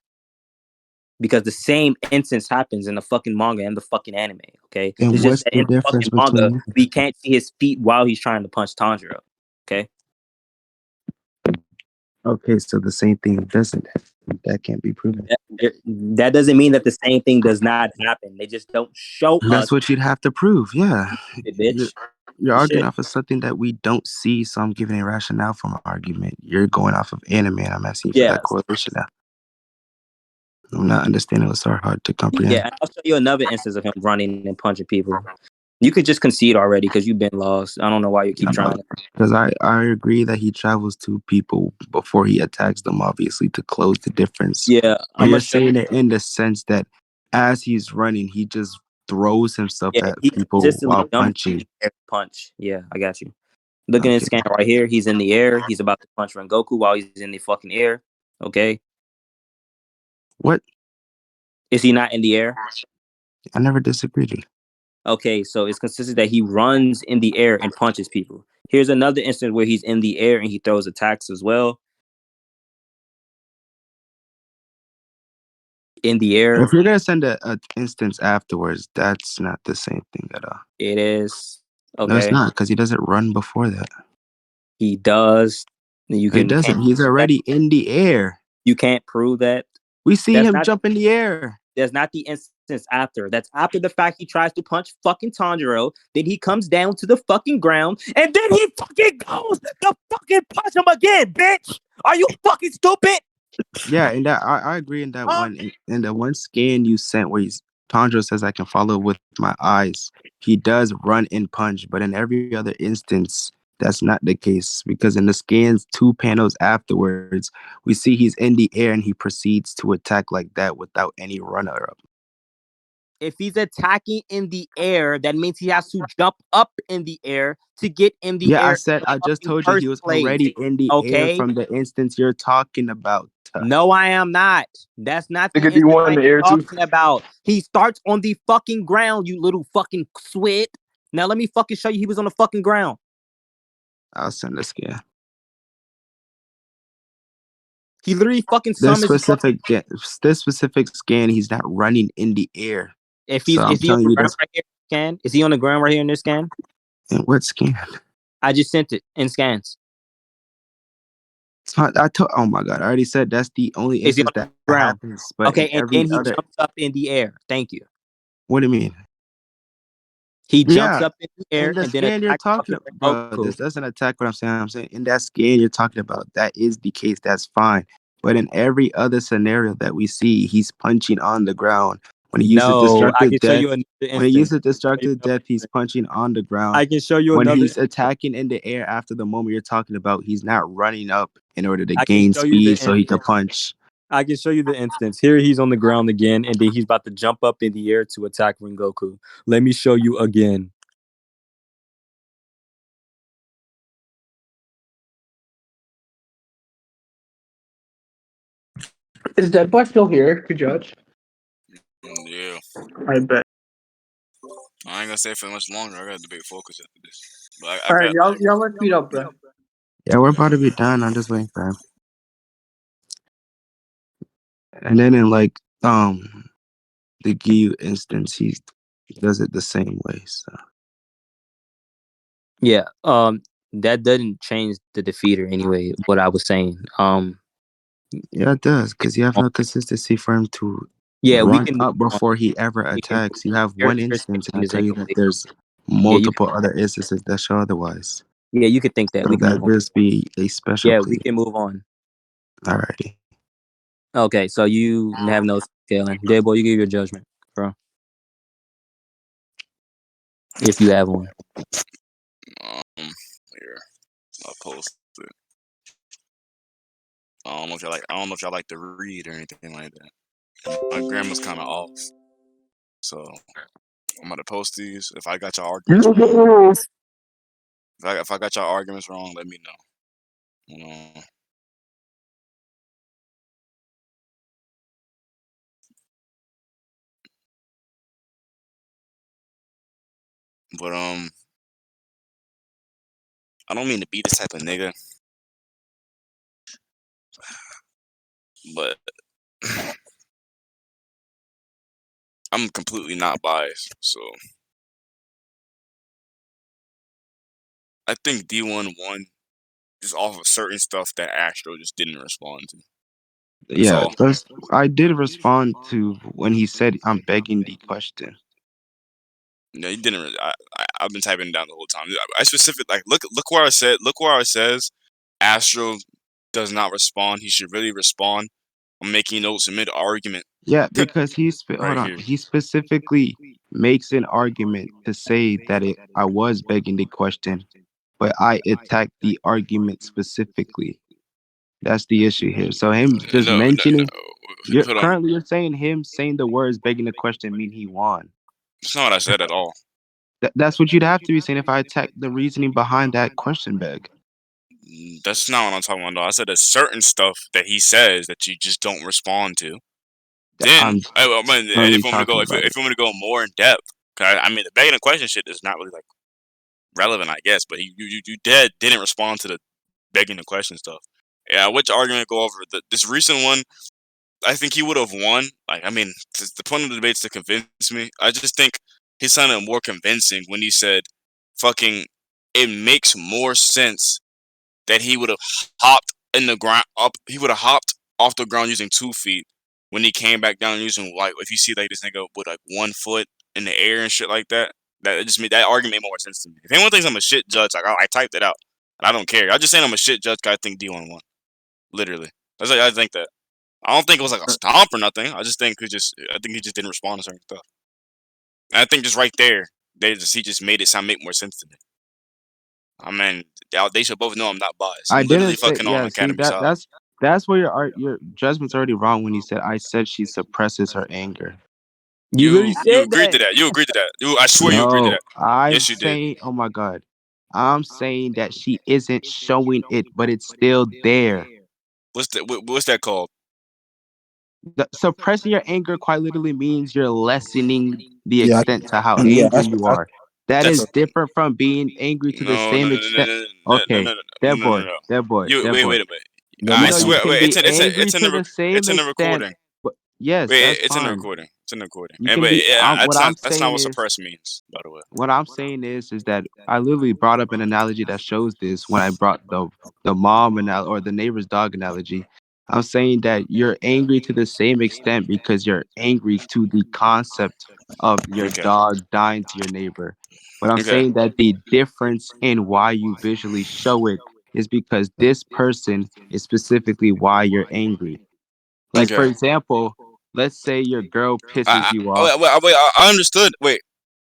Because the same instance happens in the fucking manga and the fucking anime, okay? Then It's just what's that the in the difference fucking manga, between? we can't see his feet while he's trying to punch Tanjiro, okay? Okay, so the same thing doesn't. That can't be proven. That doesn't mean that the same thing does not happen. They just don't show That's us. what you'd have to prove. Yeah, It, you're, bitch. you're Good arguing shit. off of something that we don't see. So I'm giving a rationale for my argument. You're going off of anime, and I'm asking you for that Yes. correlation now. I'm not understanding what's so hard to comprehend. Yeah, I'll show you another instance of him running and punching people. You could just concede already because you've been lost. I don't know why you keep trying. Because I agree that he travels to people before he attacks them, obviously, to close the difference. Yeah, But I'm you're gonna show you. saying it in the sense that as he's running, he just throws himself Yeah, at he people consistently while jumps punching. punch. Yeah, I got you. Looking at his Okay. scan right here, he's in the air. He's about to punch Rengoku while he's in the fucking air. Okay, What? is he not in the air? I never disagreed. Okay, so it's consistent that he runs in the air and punches people. Here's another instance where he's in the air and he throws attacks as well. In the air. If you're gonna send a instance afterwards, that's not the same thing at all. It is. Okay. No, it's not, because he doesn't run before that. He does. You He can. doesn't. He's already in the air. You can't prove that. We see him jump in the air. There's not the instance after. That's after the fact he tries to punch fucking Tanjiro. Then he comes down to the fucking ground. And then he fucking goes to fucking punch him again, bitch. Are you fucking stupid? Yeah, and that I agree in that one. In the one scan you sent where Tanjiro says I can follow with my eyes, he does run and punch, but in every other instance, that's not the case. Because in the scans 2 panels afterwards, we see he's in the air and he proceeds to attack like that without any runner up. If he's attacking in the air, that means he has to jump up in the air to get in the air. I just told you he was already in the air from the instance you're talking about. No, I am not. That's not the Nigga instance D1 in the air too. talking about. He starts on the fucking ground, you little fucking swit. Now let me fucking show you he was on the fucking ground. I'll send the scan. He literally fucking this summons specific scan, he's not running in the air. If he's so is he on the ground right here in scan? Is he on the ground right here in this scan? In what scan? I just sent it in scans. Oh my god! I already said that's the only instance that happens. But okay, and then he other... jumps up in the air. Thank you. What do you mean? He jumps up in the air in the and then scan you're talking about. Bro, this doesn't attack what I'm saying. I'm saying in that scan you're talking about, that is the case. That's fine. But in every other scenario that we see, he's punching on the ground. When he uses destructive death, he's punching on the ground. I can show you when he's attacking in the air after the moment you're talking about, he's not running up in order to gain speed so he can punch. I can show you the instance. Here he's on the ground again, and then he's about to jump up in the air to attack Rengoku. Let me show you again. Is Deadboy still here to judge? Yeah. I bet. I ain't gonna stay for much longer. I gotta debate focus after this. But I Alright, got y'all let's speed up, bro. Yeah, we're about to be done. I'm just waiting for him. And then in like the Gyu instance, he does it the same way. So yeah, that doesn't change the defeater anyway. What I was saying, yeah, it does, because you have no consistency for him to Yeah, we run can move up on. before he ever We can. attacks. You have Your one instance, and I statement is tell you that incomplete. there's Yeah, you. multiple other instances that show otherwise. Yeah, you could think that. So We can that move on. just be a special Yeah, we plea. can move on. Alrighty. Okay, so you have no scaling. Deadboy, you give your judgment, bro. If you have one. Here, I'll post it. I don't know if y'all like. I don't know if y'all like to read or anything like that. My grammar's kind of off, so I'm gonna post these. If I got y'all arguments wrong, if I got y'all arguments wrong, let me know. But I don't mean to be this type of nigga, but I'm completely not biased. So I think D1 won just off of certain stuff that Astro just didn't respond to. That's Yeah, all. I did respond to when he said, "I'm begging the question." No, you didn't really. I've been typing it down the whole time. I specific like look where I said look where it says Astro does not respond. He should really respond. I'm making notes mid argument. Yeah, because hold Right on. here. He specifically makes an argument to say that I was begging the question, but I attacked the argument specifically. That's the issue here. So him just No. mentioning Hold on. you're saying him saying the words begging the question mean he won. That's not what I said at all. That's what you'd have to be saying if I attack the reasoning behind that question beg. That's not what I'm talking about. No, I said there's certain stuff that he says that you just don't respond to. Then, I'm if you want me to go, talking about if it. you want me to go more in depth, cause I mean the begging the question shit is not really like relevant, I guess. But you didn't respond to the begging the question stuff. Yeah, which argument go over this recent one? I think he would have won. Like, I mean, the point of the debate's to convince me. I just think he sounded more convincing when he said, "Fucking, it makes more sense that he would have hopped in the ground up. He would have hopped off the ground using 2 feet when he came back down using like if you see like this nigga with like 1 foot in the air and shit like that. That just made that argument made more sense to me. If anyone thinks I'm a shit judge, like I typed it out. I don't care. I just saying I'm a shit judge. 'Cause I think D1 won. Literally, that's like I think that. I don't think it was like a stomp or nothing. I think he just didn't respond to certain stuff. And I think just right there, he just made it make more sense to me. I mean, they should both know I'm not biased. I I'm literally didn't say fucking on yeah, see Academy side. that's where your judgment's already wrong when you said I said she suppresses her anger. You literally You said agreed that. to that. You agreed to that. I swear you agreed to No, that. I'm Yes, you did. saying, oh my God, I'm saying that she isn't showing it, but it's still there. What's that called? Suppressing your anger quite literally means you're lessening the Yeah, extent to how yeah. angry you are. That That's is different from being angry to the no, same extent. Okay, that boy, no. that boy, You that wait boy. a minute. That You I boy know, you sound. swear. can Wait, be angry to the it's same in the extent. recording. But yes, Wait, that's it's in the fine. recording. It's in the recording. You And can but be. What I'm that's not saying what is, suppress means, by the way. what I'm saying is that I literally brought up an analogy that shows this when I brought the mom or the neighbor's dog analogy. I'm saying that you're angry to the same extent because you're angry to the concept of your Okay. dog dying to your neighbor. But I'm Okay. saying that the difference in why you visually show it is because this person is specifically why you're angry. Like, for Okay. example, let's say your girl pisses you off. I understood. Wait,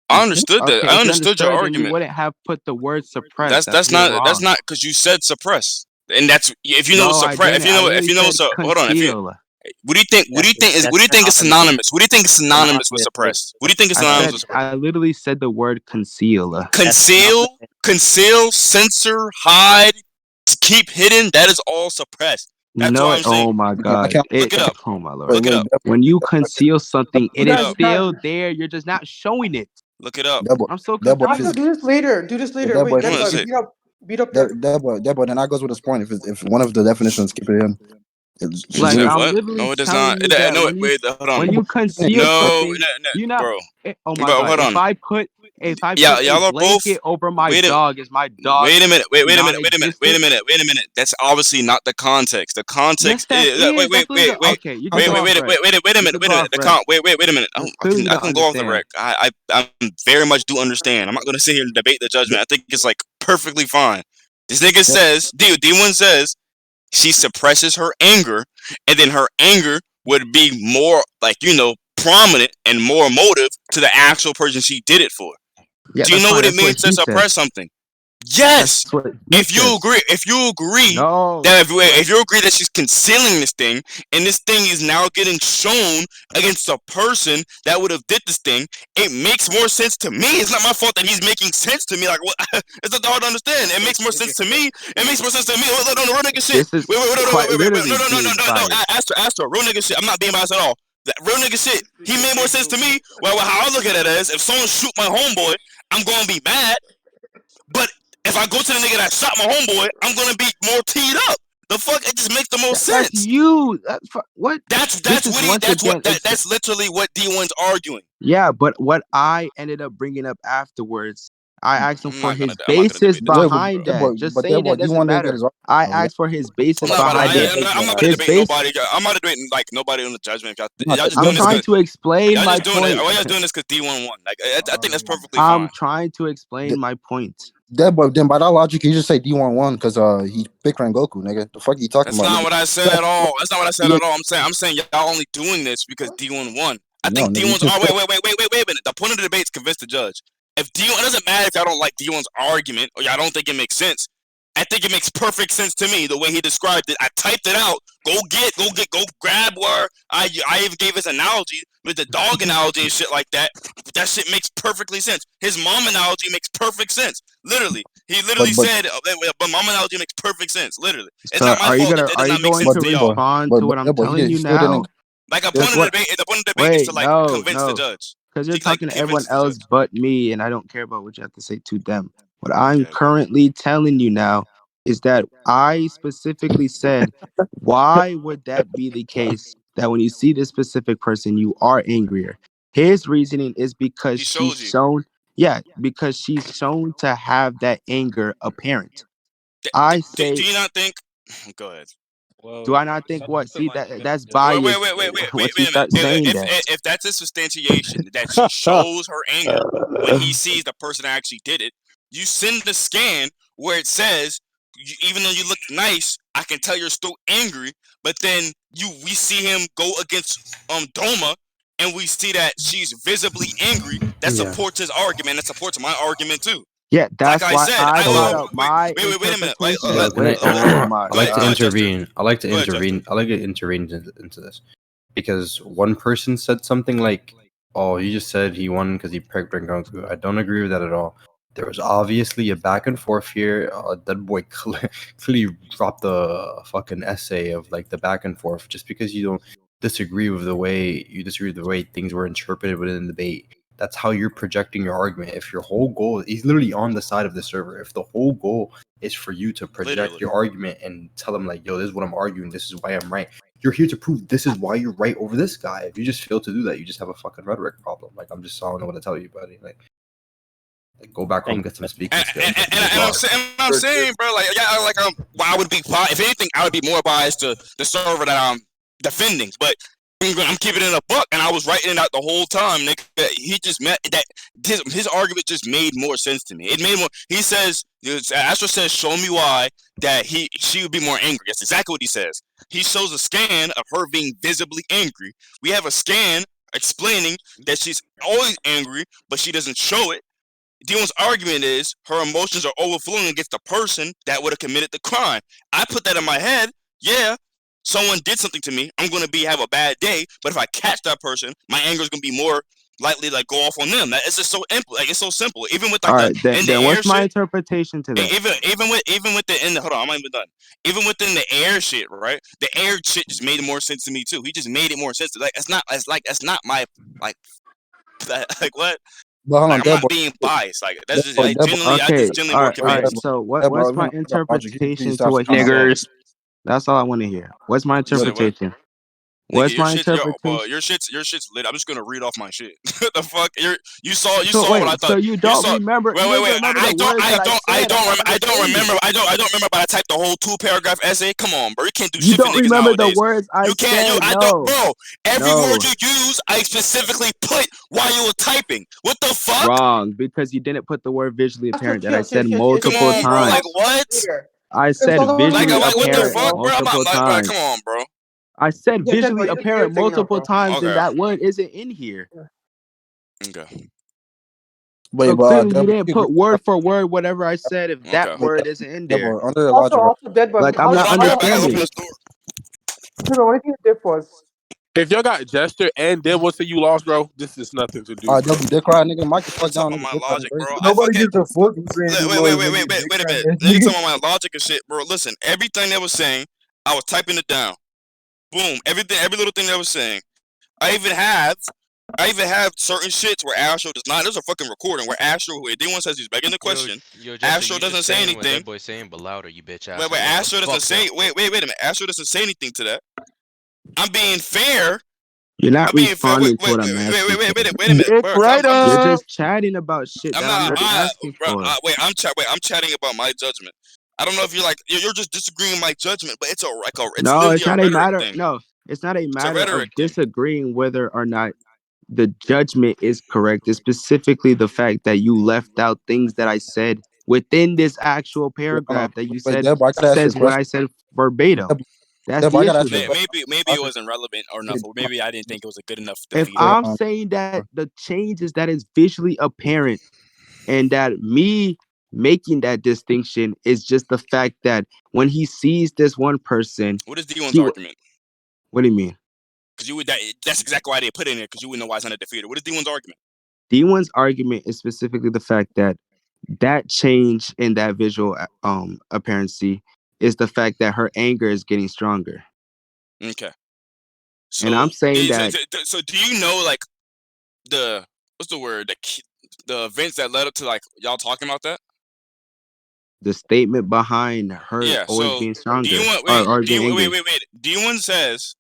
I understood that. Okay, I if you understood your understood, then you argument. wouldn't have put the word suppress. That's You're not wrong. because you said suppress, and that's if you know No, I suppress. didn't. I literally said So hold on. conceal. What do you think? That's What do you think is synonymous. synonymous? What do you think is synonymous with suppress? What do you think is synonymous with suppress? I literally said the word conceal. That's Conceal, censor, hide, keep hidden. That is all suppressed. That's all No, I'm saying. oh my I God. can't. Look it up. Oh my Lord. Wait, Look it wait. up. When you conceal something, it Look it is up. still there. You're just not showing it. Look it up. That boy. I'm so That boy. Astro, confused. do this later. Do this later. Wait, I'm that gonna boy, say. beat up that. That boy. Then that goes with his point. If one of the definitions keep it in, she's Like, Say really. I'm what? literally No, it does telling not. you that No, wait. Hold on. when you conceal No, something, you know, bro. oh my But God, hold if on. I put if I Yeah, put a y'all are both. blanket over my Wait a dog, is my dog wait a minute. non-existent? Wait a minute. That's obviously not the context. The Yes, context that is is. That's literally the. Okay, you can go off red. wait a You minute. could go off The red. wait a minute. Because clearly you I don't can go off the understand. wreck. I very much do understand. I'm not gonna sit here and debate the judgment. I think it's like perfectly fine. This nigga says D1 says she suppresses her anger, and then her anger would be more like prominent and more emotive to the actual person she did it for. Yeah, Do you that's know fine. what it That's what means to he says. suppress something? Yes. That's what he If you says. agree No. that if you agree that she's concealing this thing, and this thing is now getting shown against a person that would have did this thing, it makes more sense to me. It's not my fault that he's making sense to me. Like, what? It's not hard to understand. It makes more sense to me. It makes more sense to me. Hold on, real nigga shit. This is Wait. quite literally No. being biased. Astro, real nigga shit. I'm not being biased at all. That real nigga shit. He made more sense to me. Well, how I look at it is, if someone shoot my homeboy, I'm gonna be mad. But if I go to the nigga that shot my homeboy, I'm gonna be more teed up. The fuck? It just makes the most sense. That's you. What? That's literally what D1's arguing. Yeah, but what I ended up bringing up afterwards, I asked him for his I'm not basis gonna debate behind that. Just saying that doesn't D1 didn't get matter. his I argument. asked for his basis I'm not behind it. about to His debate base. nobody. I'm not debating like nobody on the judgment. Y'all just I'm doing this trying to explain y'all my just doing point. it. Why y'all doing this? Because D1 won. Like I think that's perfectly I'm fine. trying to explain my point. Deadboy, then by that logic, you just say D1 won because he picked Rengoku, nigga. The fuck you talking That's about? not Nigga? what I said at all. That's not what I said at all. I'm saying y'all only doing this because D1 won. I think nigga, D1's. Oh, wait a minute. The point of the debate is convince the judge. If D1, it doesn't matter if y'all don't like D1's argument or y'all don't think it makes sense. I think it makes perfect sense to me the way he described it. I typed it out. Go grab where I even gave his analogy with the dog analogy and shit like that. That shit makes perfectly sense. His mom analogy makes perfect sense. Literally, he literally said, "But mom analogy makes perfect sense." Literally, it's not my fault that it does not make sense to y'all. Respond to what I'm telling you now? Like a point of the debate is to like convince the judge. Because you're talking to everyone else but me, and I don't care about what you have to say to them. What I'm currently telling you now is that I specifically said, why would that be the case that when you see this specific person, you are angrier? His reasoning is because she's shown, because she's shown to have that anger apparent. I say, do you not think? Go ahead. Do I not think what? See, that's bias. Wait a minute. If that's a substantiation that she shows her anger when he sees the person that actually did it, you send the scan where it says, even though you look nice, I can tell you're still angry. But then we see him go against Doma, and we see that she's visibly angry. That supports his argument. That supports my argument too. Yeah, that's like why I said, I brought up my wait a minute. I like to intervene. I like to intervene into this because one person said something like, "Oh, he just said he won because he picked Rengoku." I don't agree with that at all. There was obviously a back and forth here. Deadboy clearly dropped the fucking essay of like the back and forth just because you don't disagree with the way things were interpreted within the debate. That's how you're projecting your argument. If your whole goal, he's literally on the side of the server. If the whole goal is for you to project your argument and tell them like, yo, this is what I'm arguing. This is why I'm right. You're here to prove this is why you're right over this guy. If you just fail to do that, you just have a fucking rhetoric problem. Like, I don't know what to tell you, buddy. Like go back home, get some speaking skills. And I'm saying, bro, like, I would be, if anything, I would be more biased to the server that I'm defending. But I'm keeping it a buck, and I was writing it out the whole time, nigga. He just met that his argument just made more sense to me. It made more. He says, Astro says, "Show me why that she would be more angry." That's exactly what he says. He shows a scan of her being visibly angry. We have a scan explaining that she's always angry, but she doesn't show it. D1's argument is her emotions are overflowing against the person that would have committed the crime. I put that in my head. Yeah. Someone did something to me, I'm gonna have a bad day. But if I catch that person, my anger is gonna be more likely like go off on them. It's just so simple. Like, it's so simple. Even with like then what's my interpretation to that? Even with the hold on, I'm not even done. Even within the air shit, right? The air shit just made more sense to me too. He just made it more sense. Like it's not my like what. But hold on, I'm not being biased. Like that's just I genuinely more convinced. So what's my interpretation to what he said? That's all I want to hear. What's my interpretation? What's Nigga, my interpretation? your shit's lit. I'm just gonna read off my shit. The fuck? You saw So what I wait, so thought. you You don't saw. remember? Wait, You wait, don't even wait. remember the words that I said? I'm not I gonna don't say remember. it. I don't remember. But I typed the whole 2-paragraph essay. Come on, bro. You can't do You shit for don't niggas remember the nowadays. words I You can't. said? I don't, No, bro. Every word no, you use, I specifically put while you were typing. What the fuck? wrong. Because you didn't put the word visually apparent that I said Come multiple on, bro. Like times. what? I said visually Like what the apparent fuck, bro? multiple Like, come times. on, bro. I said visually apparent multiple times, and Okay. that word isn't in here. Okay. Wait, So but clearly, you didn't put word for word whatever I said if that Okay. word isn't in yeah, there. but under the logic, right? Deadboy. Like, I'm not Hold on, back. Open understanding. this door. Deadboy, what do you think the diff was? If y'all got Jester and Deadboy say you lost, bro, this is nothing to do, All right, bro. double dick ride, nigga. Mic the fuck Talk down, about nigga. my Dick riding logic, crazy. bro. I Nobody fucking gives a fuck who ran anymore. wait a minute. Nigga talking about my logic and shit, bro. Listen, everything they was saying, I was typing it down. Boom. Every little thing they was saying. I even have certain shits where Astro does not. There's a fucking recording where Astro, who anyone says he's begging the question, Yo, Jester, Astro you doesn't just say saying what anything. that boy's saying, but louder, you bitch ass. Wait, What the Astro doesn't fuck, say. though? Wait a minute. Astro doesn't say anything to that. I'm being fair. You're not I'm being fair. responding to what I'm asking for. Wait a minute, Dick bro. right You're up. just chatting about shit I'm that I'm not, not asking bro. for. I'm chatting about my judgment. I don't know if you're just disagreeing with my judgment, but it's it's No, literally it's a not a rhetoric matter. thing. No, it's not a It's a matter of rhetoric thing. disagreeing whether or not the judgment is correct. It's specifically the fact that you left out things that I said within this actual paragraph that you Wait, said Deadboy, I gotta ask you a says what question. I said verbatim. That's Deadboy, the I gotta issue ask you a there. question. Maybe it wasn't relevant or enough, or maybe I didn't think it was a good enough If defeater. I'm saying that the changes that is visually apparent and that me making that distinction is just the fact that when he sees this one person, What is D1's argument? What do you mean? Because that's exactly why they put it in there, because you wouldn't know why it's not a defeater. What is D1's argument? D1's argument is specifically the fact that change in that visual apparency is the fact that her anger is getting stronger. Okay. So, and I'm saying that. So do you know, like, what's the word? The events that led up to, like, y'all talking about that? The statement behind her always being stronger. D1 says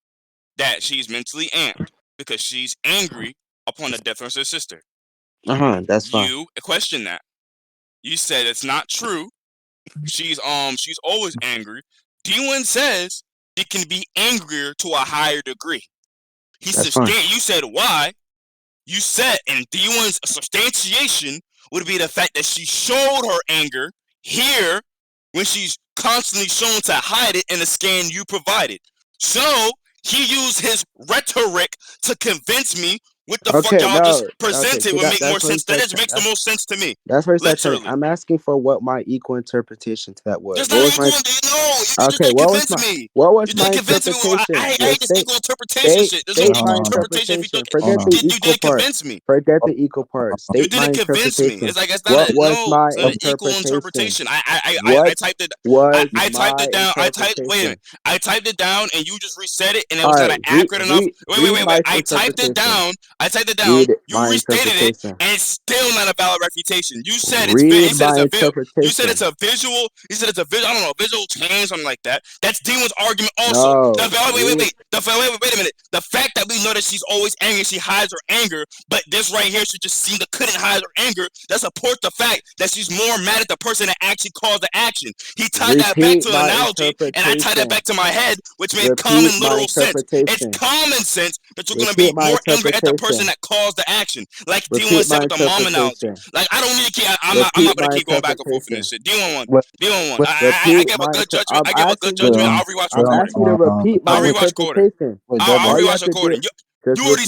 that she's mentally amped because she's angry upon the death of her sister. That's fine. You question that. You said it's not true. She's always angry. D1 says she can be angrier to a higher degree. You said why? You said, and D1's substantiation would be the fact that she showed her anger here when she's constantly shown to hide it in the scan you provided. So he used his rhetoric to convince me what the fuck y'all just presented would make more sense. That just makes the most sense to me. That's where Literally. I'm asking for what my equal interpretation to that was. There's not equal. You just what convince me. What was you my interpretation? I hate this equal interpretation shit. There's state no my equal interpretation. If Forget the you equal didn't part. convince me. Forget the equal part. State You didn't convince me. It's like it's not what was no. my It's not an equal interpretation. I typed it. I typed it down. Wait a minute. I typed it down, and you just reset it, and it was not accurate enough. Wait. I typed it down. You restated it, and it's still not a valid refutation. You said it's. You said it's a visual. You said it's a visual. I don't know, visual change, something like that. That's Demon's argument also. Wait a minute. The fact that we know that she's always angry, she hides her anger, but this right here, she just seemed to couldn't hide her anger. That supports the fact that she's more mad at the person that actually caused the action. He tied that back to an analogy, and I tied that back to my head, which made common literal sense. It's common sense that you're gonna be more angry at the person that caused the action. Like D1 said with the mom analogy. Like I don't need to keep. I'm not gonna keep going back and forth in this shit. D1 1. D1 1. I give a good judgment. I'll rewatch the recording. You to repeat my I'll rewatch the recording. I'll rewatch the recording. You already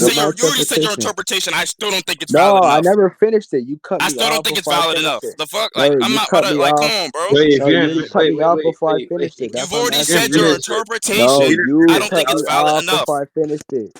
said your interpretation. I still don't think it's valid enough. I never finished it. You cut me off. I still don't think it's valid enough. The fuck? No, like I'm not about to like. Come on, bro. You cut me off before I finished it. You've already said your interpretation. I don't think it's valid enough. Before I finished it.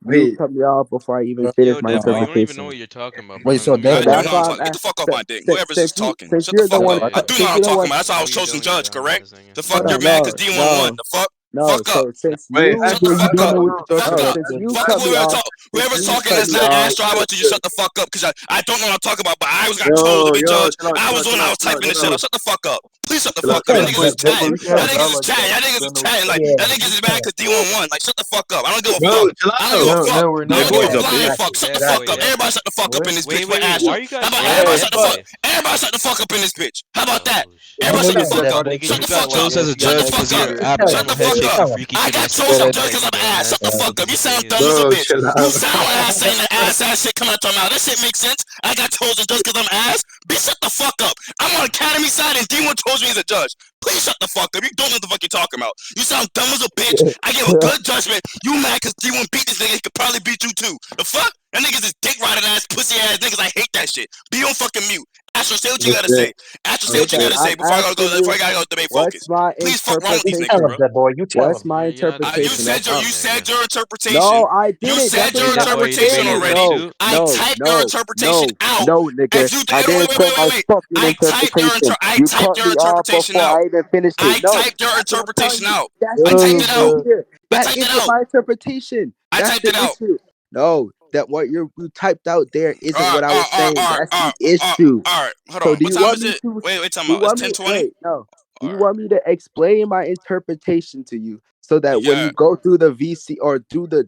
You cut me off before I even finished my interpretation. You don't even know what you're talking about. Wait, so that's why I'm get the fuck off my dick. Whoever's just talking. Shut the fuck up. I do know what I'm talking about. That's how I was chosen judge, correct? The fuck you're mad because D1 won. The fuck? No, Fuck up. so since Wait, you Shut the Astro, you fuck don't up. know what you're Fuck talking no, up. about. since Then. you Fuck cut me off, since whoever's you talking cut that's me not off, Astro. I want you to shut the fuck up because I don't know what I'm talking about. But I was got chose to Yo, be yo, judge. chill out, I chill was out, the chill one I out, was chill out, typing this chill shit out. up. Shut the fuck up. Please shut the Chill out, fuck up. chill Y'all out. niggas is Deadboy, chatting. you can't Y'all niggas dialogue is like chatting. that. Y'all niggas You is don't know what chatting you're like talking y'all about. niggas is mad because D1 won. Like shut the fuck up. I don't give a No, fuck. chill I don't give out. a fuck. No, we're I not. don't give Deadboy's a a flying bitch. fuck. Shut the fuck Deadboy, up. Everybody Deadboy. shut the fuck up in this bitch Wait, with wait, wait. Why Astro. you How got about Deadboy everybody in shut the the fuck? fight? Everybody shut the fuck up in this bitch. How about that? Oh Everybody shut the shit. fuck up. Nigga, Shut you the got fuck up. chose as a Shut the judge fuck because up. you're Shut the absolute fuck headache up. and freaky I shit. got That's why chose you as got judge because that I'm dumb ass. ass Shut the fuck title up. because You you say sound his dumb as a Bro, bitch. chill You out. sound ass saying the ass shit coming out your mouth. That shit makes sense. I got chosen just because I'm ass. Bitch, shut the fuck up. I'm on Academy side and D1 chose me as a judge. Please shut the fuck up. You don't know what the fuck you're talking about. You sound dumb as a bitch. I gave a good judgment. You mad because D1 beat this nigga. He could probably beat you too. The fuck? That niggas is dick riding ass, pussy ass niggas. I hate that shit. Be on fucking mute. Astro, say what you gotta Listen, say. Astro, say what you okay, gotta listen. say I'm asking before I you, gotta go debate what's focus. my Please fuck wrong with You these niggas, tell interpretation? him, bro. that boy. You tell What's him. my You're not You interpretation? defending said That's your shit, up. you said nigga. your interpretation. No, I You didn't. said That's what your you're not Deadboy, you interpretation debating understanding. already already. No, too? I no, typed your no, interpretation no, out. no, nigga. If you I wait, didn't wait, wait, put wait, my wait. fucking interpretation. I You typed cut your me off interpretation before out. I even finished it. I No, typed your that's what I'm telling interpretation you. out. That's I the typed Oh, it issue out. bro. here. I That typed it isn't out. my interpretation. I That's typed the it out. issue. No, that what you typed out there isn't All right, what I all was right, all right, saying. all right, That's all the right, issue. all right. Hold So on. do What you time want is me it? to? Wait, time Do you out. It's want me? 10:20. Wait, no. Do All you right. want me to explain my interpretation to you so that when Yeah. you go through the VC or through the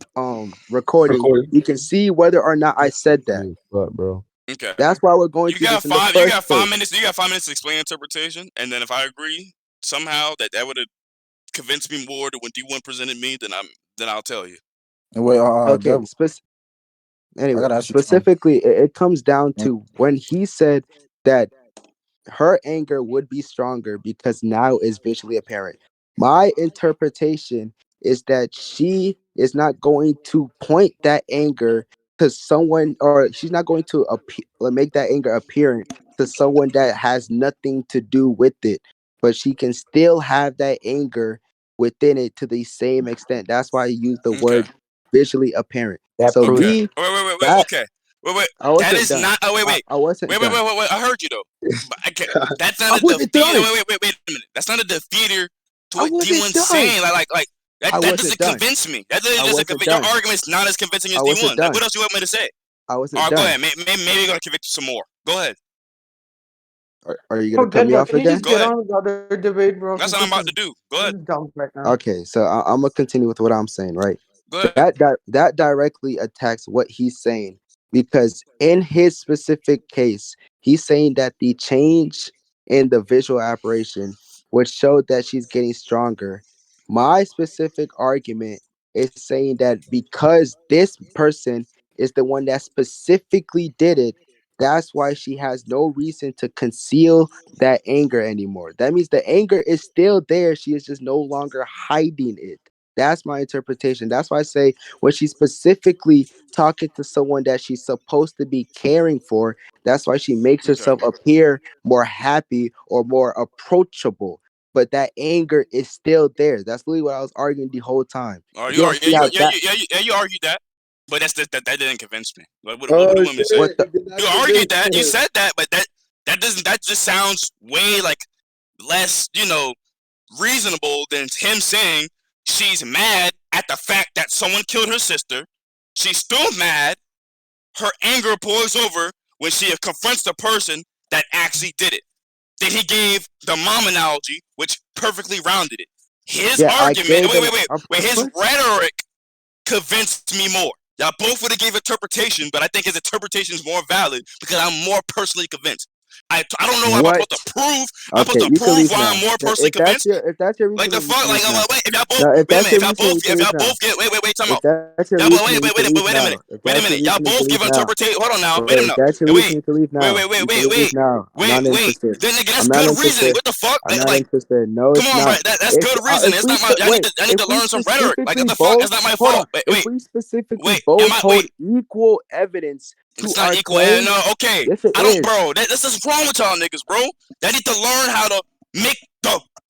recording, you can see whether or not I said that? What, bro? Okay. That's why we're going through this in the You first got five place. minutes. You got 5 minutes to explain interpretation, and then if I agree somehow that would have convinced me more than when D1 presented me, then I'll tell you. Wait, Okay, Dev, I anyway, gotta ask you something. specifically, it comes down to when he said that her anger would be stronger because now is visually apparent. My interpretation is that she is not going to point that anger to someone, or she's not going to make that anger apparent to someone that has nothing to do with it, but she can still have that anger within it to the same extent. That's why I use the Okay. word visually apparent. That So proves. Okay. me, Wait. that Okay. Wait. I That wasn't is done. not. Oh, wait. I wasn't done. Wait. I heard you though. But I can't, that's not I a wasn't defeat. done. Wait a minute. That's not a defeater to I what wasn't D1's done. saying. Like I that wasn't doesn't done. convince me. That doesn't I just wasn't your done. argument's not as convincing as I wasn't D1. Like done. what else you want me to say? I wasn't All right, go done. ahead. Maybe you're gonna convict you some more. Go ahead. Are you Oh, gonna cut me Deadboy, off can you again? just Go get ahead. on with the other debate, bro? That's Because what I'm about to do. Go this ahead. is dumb right now. Okay, so I'm gonna continue with what I'm saying, right? Go ahead. That directly attacks what he's saying because in his specific case, he's saying that the change in the visual operation would show that she's getting stronger. My specific argument is saying that because this person is the one that specifically did it, that's why she has no reason to conceal that anger anymore. That means the anger is still there. She is just no longer hiding it. That's my interpretation. That's why I say when she's specifically talking to someone that she's supposed to be caring for, that's why she makes Okay. herself appear more happy or more approachable. But that anger is still there. That's literally what I was arguing the whole time. All right, You don't see how that you argued that, but that didn't convince me. What do Oh you want me to say? what shit! the He did not You argued convince that. You me. said that, but that just sounds way like less, reasonable than him saying she's mad at the fact that someone killed her sister. She's still mad. Her anger pours over when she confronts the person that actually did it. Then he gave the mom analogy, which perfectly rounded it. His yeah, I argument, gave them his what? rhetoric convinced me more. Y'all both would have gave interpretation, but I think his interpretation is more valid because I'm more personally convinced. I don't know what I'm supposed What? to prove. I'm Okay, supposed to you can prove leave why I'm now. more personally If that's convinced. your Like the reasoning, you fuck? can Like leave now. wait, if y'all both No, if wait a that's minute, your reasoning, you can if leave y'all now. both get wait, time If out. that's your Y'all but reasoning, you can leave wait a minute. now. If that's your Y'all reasoning, you can both leave give now. interpretation. Hold on now. Wait a If minute. that's your reason, Wait. you can leave now. You can leave now. I'm not Wait. interested. Then nigga, that's I'm not good reasoning. interested. What the fuck? I'm not Like, interested. No, come it's on, not. right? That's good reasoning. If It's we not my. wait, I need if to we learn some rhetoric. Like, what specifically the fuck? both That's not my hold on, fault. if we specifically Am both I hold equal evidence to It's not our equal. claims, No, okay. yes, it I don't, is. bro. That's what's wrong with y'all niggas, bro. They need to learn how to make the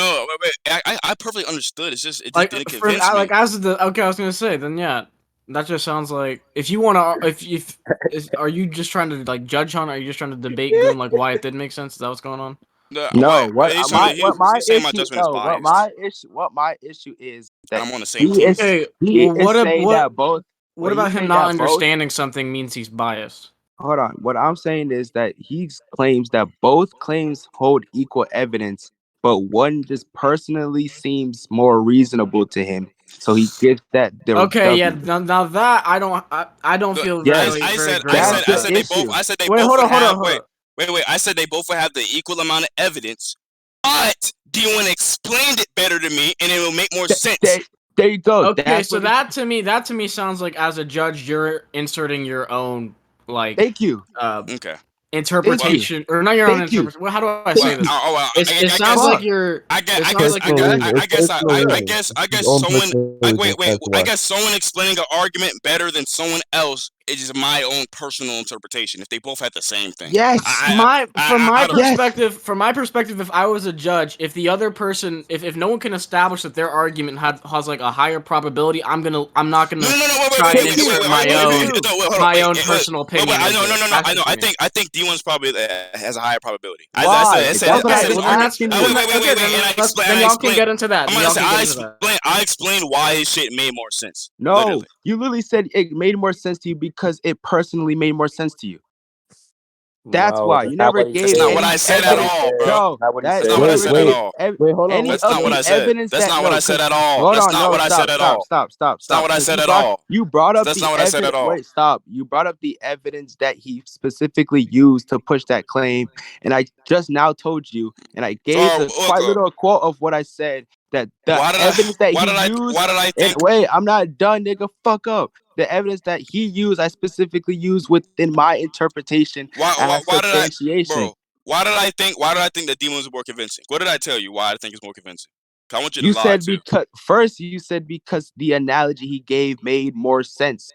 No, wait. I perfectly understood. It's just it just Like didn't for convince me. like as the okay, I was gonna say then yeah, that just sounds like if you want to are you just trying to like judge on? Or are you just trying to debate Goon like why it did make sense? Is that what's going on? No, what He's my he's saying my issue? judgment is No, biased, what my issue is and that I'm on the same team. Okay, he well, is saying that both. what He's about him saying not that both. understanding something means he's biased? hold on. What I'm saying is that he claims that both claims hold equal evidence, but one just personally seems more reasonable to him. So he gives that the Okay, yeah. W. Now that I don't Look, feel Yes, very great that's about the that. issue. I said they Wait, both hold would on, hold on, have. hold on. Wait. I said they both would have the equal amount of evidence, but D1 explained it better to me, and it will make more sense. There you go. Okay, That's so what that to me sounds like as a judge you're inserting your own like Thank you. Okay. interpretation or not your own Thank you. interpretation. Well, how do I say this? It I sounds guess, like you're. I guess someone explaining an argument better than someone else is just my own personal interpretation. If they both had the same thing, From my perspective, if I was a judge, if the other person, if no one can establish that their argument has like a higher probability, I'm not gonna try and insert my own personal opinion. I know. I think D1's probably has a higher probability. Why? That's what I've been asking you. Then y'all can get into that. I explained why his shit made more sense. No, literally. you literally said it made more sense to you because it personally made more sense to you. That's why you never gave. That's not what I said at all, bro. That's not what I said at all. Wait, hold on. That's not what I said. That's not what I said at all. That's not what I said at all. Stop. That's not what I said at all. You brought up That's not what I said at all. Wait, stop. You brought up the evidence that he specifically used to push that claim, and I just now told you, and I gave the quite little quote of what I said that the evidence that he used. Why did I think? Wait, I'm not done, nigga. Fuck up. The evidence that he used, I specifically used within my interpretation as substantiation. Bro, why did I think the demons were more convincing? What did I tell you? Why I think it's more convincing? I want you to You lie said too. because first you said because the analogy he gave made more sense.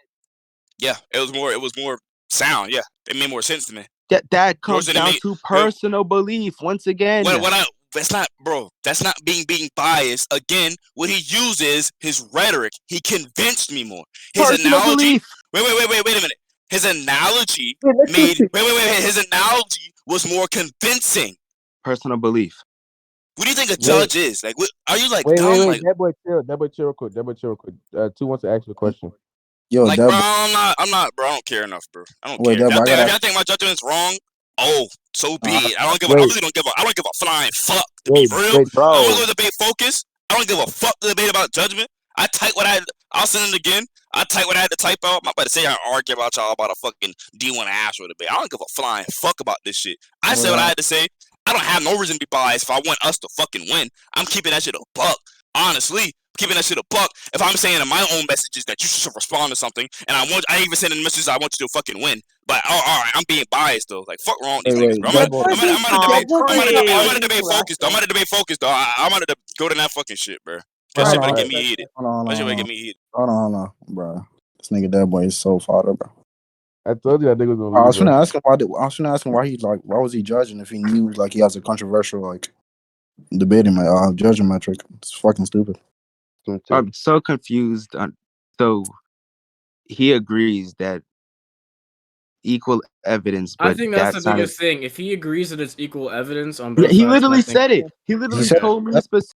Yeah, it was more sound. Yeah, it made more sense to me. That comes down to personal belief once again. That's not, bro. That's not being biased. Again, what he uses his rhetoric. He convinced me more. His personal analogy. Belief. Wait a minute. His analogy His analogy was more convincing. Personal belief. What do you think a judge is? Like, what, are you like wait, dumb? Wait, like, Deadboy, chill real quick. Two wants to ask you a question. Yo, like, bro, I'm not, bro. I don't care enough, bro. I don't care. If y'all think my judgment's wrong, so be it. I really don't give a flying fuck. To be real, I want to go debate focus. I don't give a fuck to debate about judgment. I type what I'll send it again. I type what I had to type out. I'm not about to say I argue about y'all about a fucking D1 Astro debate. I don't give a flying fuck about this shit. I said what I had to say. I don't have no reason to be biased if I want us to fucking win. I'm keeping that shit a buck. Honestly, keeping that shit a buck. If I'm saying in my own messages that you should respond to something, and I even send in messages I want you to fucking win. But all right, I'm being biased though. Like fuck wrong with these niggas, bro. I'm gonna debate focused though. I'm gonna debate focused though. I'm gonna go to that fucking shit, bro. That shit better get me heated. That shit better get me heated. Hold on, bro. This nigga Deadboy is so fodder, bro. I told you that nigga was gonna. I was gonna ask him why he like why was he judging if he knew like he has a controversial like debating judging metric. It's fucking stupid. I'm so confused. So he agrees that equal evidence, but I think that's the biggest thing. If he agrees that it's equal evidence on both sides, he literally said it. He literally told me specifically.